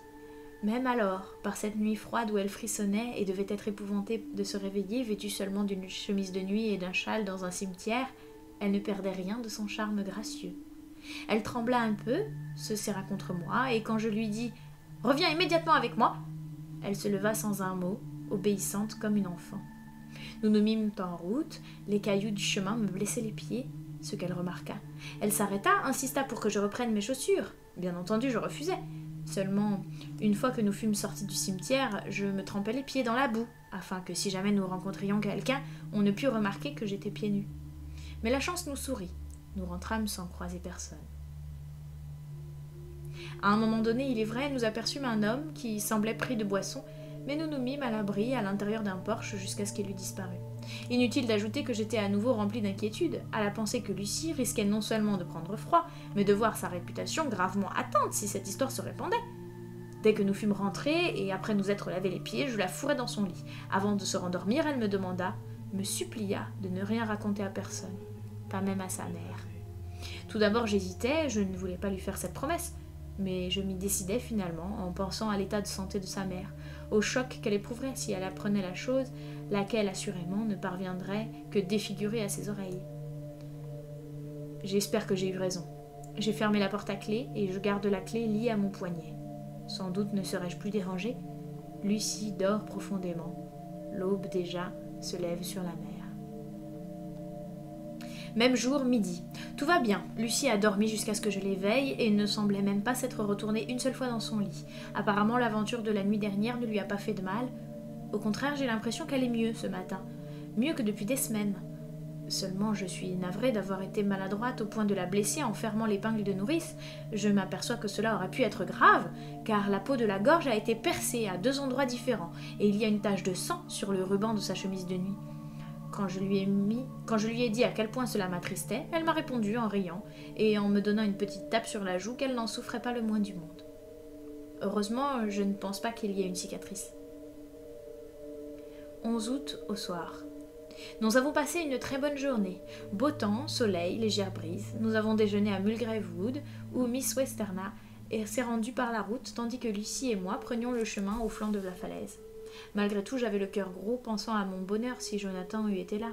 A: Même alors, par cette nuit froide où elle frissonnait et devait être épouvantée de se réveiller, vêtue seulement d'une chemise de nuit et d'un châle dans un cimetière, elle ne perdait rien de son charme gracieux. Elle trembla un peu, se serra contre moi, et quand je lui dis Reviens immédiatement avec moi !» Elle se leva sans un mot, obéissante comme une enfant. Nous nous mîmes en route, les cailloux du chemin me blessaient les pieds, ce qu'elle remarqua. Elle s'arrêta, insista pour que je reprenne mes chaussures. Bien entendu, je refusai. Seulement, une fois que nous fûmes sortis du cimetière, je me trempais les pieds dans la boue, afin que si jamais nous rencontrions quelqu'un, on ne pût remarquer que j'étais pieds nus. Mais la chance nous sourit. Nous rentrâmes sans croiser personne. À un moment donné, il est vrai, nous aperçûmes un homme qui semblait pris de boisson, mais nous nous mîmes à l'abri à l'intérieur d'un porche jusqu'à ce qu'il eût disparu. Inutile d'ajouter que j'étais à nouveau rempli d'inquiétude, à la pensée que Lucie risquait non seulement de prendre froid, mais de voir sa réputation gravement atteinte si cette histoire se répandait. Dès que nous fûmes rentrés, et après nous être lavé les pieds, je la fourrai dans son lit. Avant de se rendormir, elle me demanda, me supplia de ne rien raconter à personne, pas même à sa mère. Tout d'abord j'hésitais, je ne voulais pas lui faire cette promesse, mais je m'y décidai finalement en pensant à l'état de santé de sa mère, au choc qu'elle éprouverait si elle apprenait la chose, laquelle assurément ne parviendrait que défigurée à ses oreilles. J'espère que j'ai eu raison. J'ai fermé la porte à clé et je garde la clé liée à mon poignet. Sans doute ne serais-je plus dérangée. Lucie dort profondément. L'aube déjà se lève sur la mer. Même jour, midi. Tout va bien. Lucie a dormi jusqu'à ce que je l'éveille et ne semblait même pas s'être retournée une seule fois dans son lit. Apparemment, l'aventure de la nuit dernière ne lui a pas fait de mal. Au contraire, j'ai l'impression qu'elle est mieux ce matin. Mieux que depuis des semaines. Seulement, je suis navrée d'avoir été maladroite au point de la blesser en fermant l'épingle de nourrice. Je m'aperçois que cela aurait pu être grave, car la peau de la gorge a été percée à 2 endroits différents, et il y a une tache de sang sur le ruban de sa chemise de nuit. Quand je lui ai dit à quel point cela m'attristait, elle m'a répondu en riant, et en me donnant une petite tape sur la joue qu'elle n'en souffrait pas le moins du monde. Heureusement, je ne pense pas qu'il y ait une cicatrice. 11 août au soir. Nous avons passé une très bonne journée. Beau temps, soleil, légère brise. Nous avons déjeuné à Mulgrave Wood, où Miss Westerna s'est rendue par la route, tandis que Lucie et moi prenions le chemin au flanc de la falaise. Malgré tout, j'avais le cœur gros, pensant à mon bonheur si Jonathan eût été là.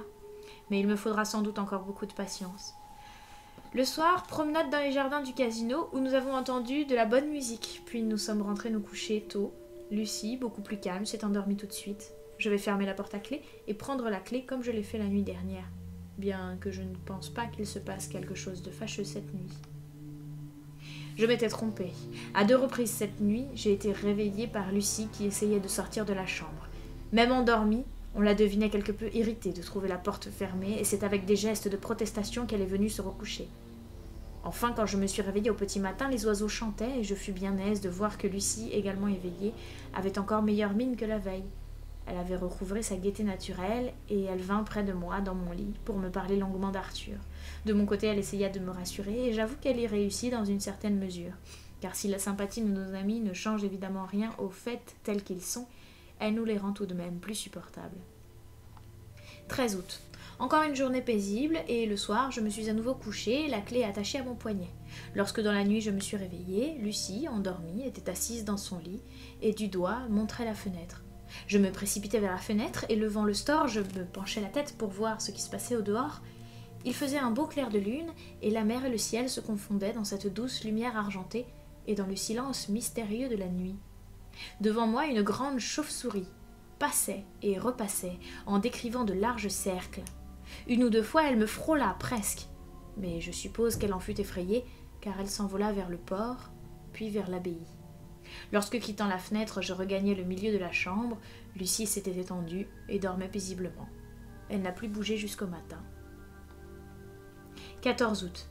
A: Mais il me faudra sans doute encore beaucoup de patience. Le soir, promenade dans les jardins du casino, où nous avons entendu de la bonne musique. Puis nous sommes rentrés nous coucher tôt. Lucie, beaucoup plus calme, s'est endormie tout de suite. Je vais fermer la porte à clé et prendre la clé comme je l'ai fait la nuit dernière, bien que je ne pense pas qu'il se passe quelque chose de fâcheux cette nuit. Je m'étais trompée. À 2 reprises cette nuit, j'ai été réveillée par Lucie qui essayait de sortir de la chambre. Même endormie, on la devinait quelque peu irritée de trouver la porte fermée, et c'est avec des gestes de protestation qu'elle est venue se recoucher. Enfin, quand je me suis réveillée au petit matin, les oiseaux chantaient, et je fus bien aise de voir que Lucie, également éveillée, avait encore meilleure mine que la veille. Elle avait recouvré sa gaieté naturelle, et elle vint près de moi, dans mon lit, pour me parler longuement d'Arthur. De mon côté, elle essaya de me rassurer, et j'avoue qu'elle y réussit dans une certaine mesure. Car si la sympathie de nos amis ne change évidemment rien aux faits tels qu'ils sont, elle nous les rend tout de même plus supportables. 13 août. Encore une journée paisible, et le soir, je me suis à nouveau couchée, la clé attachée à mon poignet. Lorsque dans la nuit je me suis réveillée, Lucie, endormie, était assise dans son lit, et du doigt montrait la fenêtre. Je me précipitai vers la fenêtre, et levant le store, je me penchai la tête pour voir ce qui se passait au dehors. Il faisait un beau clair de lune, et la mer et le ciel se confondaient dans cette douce lumière argentée, et dans le silence mystérieux de la nuit. Devant moi, une grande chauve-souris passait et repassait, en décrivant de larges cercles. 1 ou 2 fois, elle me frôla presque, mais je suppose qu'elle en fut effrayée, car elle s'envola vers le port, puis vers l'abbaye. Lorsque, quittant la fenêtre, je regagnai le milieu de la chambre, Lucie s'était étendue et dormait paisiblement. Elle n'a plus bougé jusqu'au matin. 14 août.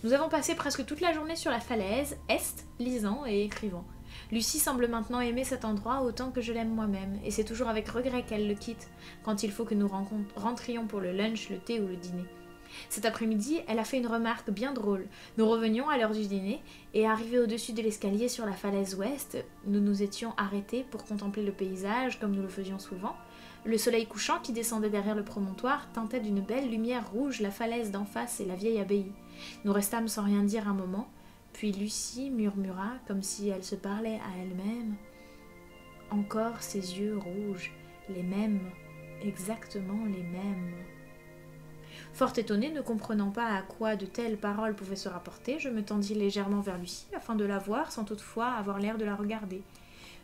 A: Nous avons passé presque toute la journée sur la falaise, est, lisant et écrivant. Lucie semble maintenant aimer cet endroit autant que je l'aime moi-même, et c'est toujours avec regret qu'elle le quitte, quand il faut que nous rentrions pour le lunch, le thé ou le dîner. Cet après-midi, elle a fait une remarque bien drôle. Nous revenions à l'heure du dîner, et arrivés au-dessus de l'escalier sur la falaise ouest, nous nous étions arrêtés pour contempler le paysage, comme nous le faisions souvent. Le soleil couchant qui descendait derrière le promontoire teintait d'une belle lumière rouge la falaise d'en face et la vieille abbaye. Nous restâmes sans rien dire un moment, puis Lucie murmura, comme si elle se parlait à elle-même. Encore ces yeux rouges, les mêmes, exactement les mêmes. Fort étonnée, ne comprenant pas à quoi de telles paroles pouvaient se rapporter, je me tendis légèrement vers Lucie afin de la voir sans toutefois avoir l'air de la regarder.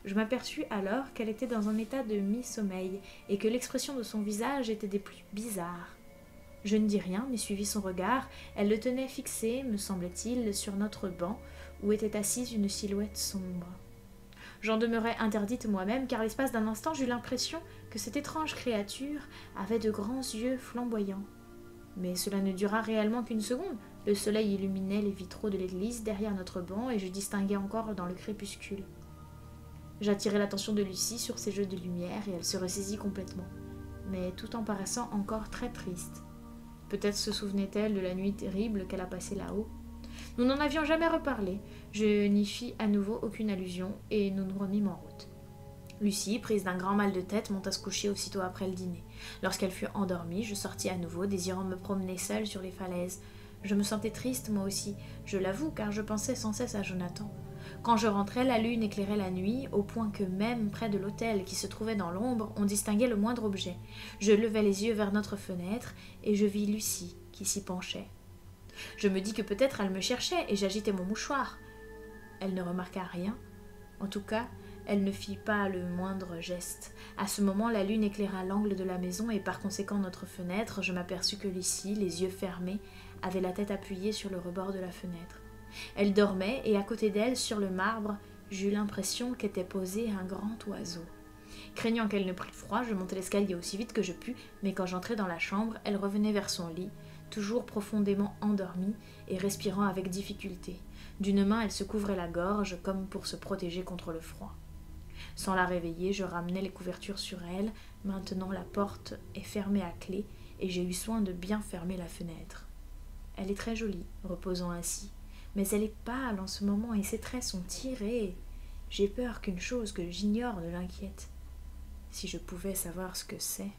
A: Je m'aperçus alors qu'elle était dans un état de mi-sommeil et que l'expression de son visage était des plus bizarres. Je ne dis rien, mais suivis son regard. Elle le tenait fixé, me semblait-il, sur notre banc, où était assise une silhouette sombre. J'en demeurai interdite moi-même, car l'espace d'un instant j'eus l'impression que cette étrange créature avait de grands yeux flamboyants. Mais cela ne dura réellement qu'une seconde. Le soleil illuminait les vitraux de l'église derrière notre banc, et je distinguais encore dans le crépuscule. J'attirai l'attention de Lucie sur ces jeux de lumière, et elle se ressaisit complètement, mais tout en paraissant encore très triste. Peut-être se souvenait-elle de la nuit terrible qu'elle a passée là-haut. Nous n'en avions jamais reparlé. Je n'y fis à nouveau aucune allusion, et nous nous remîmes en route. Lucie, prise d'un grand mal de tête, monta se coucher aussitôt après le dîner. Lorsqu'elle fut endormie, je sortis à nouveau, désirant me promener seule sur les falaises. Je me sentais triste, moi aussi, je l'avoue, car je pensais sans cesse à Jonathan. Quand je rentrais, la lune éclairait la nuit, au point que même près de l'autel qui se trouvait dans l'ombre, on distinguait le moindre objet. Je levai les yeux vers notre fenêtre, et je vis Lucie, qui s'y penchait. Je me dis que peut-être elle me cherchait, et j'agitai mon mouchoir. Elle ne remarqua rien. En tout cas, elle ne fit pas le moindre geste. À ce moment, la lune éclaira l'angle de la maison, et par conséquent notre fenêtre. Je m'aperçus que Lucie, les yeux fermés, avait la tête appuyée sur le rebord de la fenêtre. Elle dormait, et à côté d'elle, sur le marbre, j'eus l'impression qu'était posé un grand oiseau. Craignant qu'elle ne prît froid, je montai l'escalier aussi vite que je pus, mais quand j'entrai dans la chambre, elle revenait vers son lit, toujours profondément endormie et respirant avec difficulté. D'une main, elle se couvrait la gorge, comme pour se protéger contre le froid. Sans la réveiller, je ramenai les couvertures sur elle. Maintenant, la porte est fermée à clé, et j'ai eu soin de bien fermer la fenêtre. Elle est très jolie, reposant ainsi, mais elle est pâle en ce moment et ses traits sont tirés. J'ai peur qu'une chose que j'ignore ne l'inquiète. Si je pouvais savoir ce que c'est.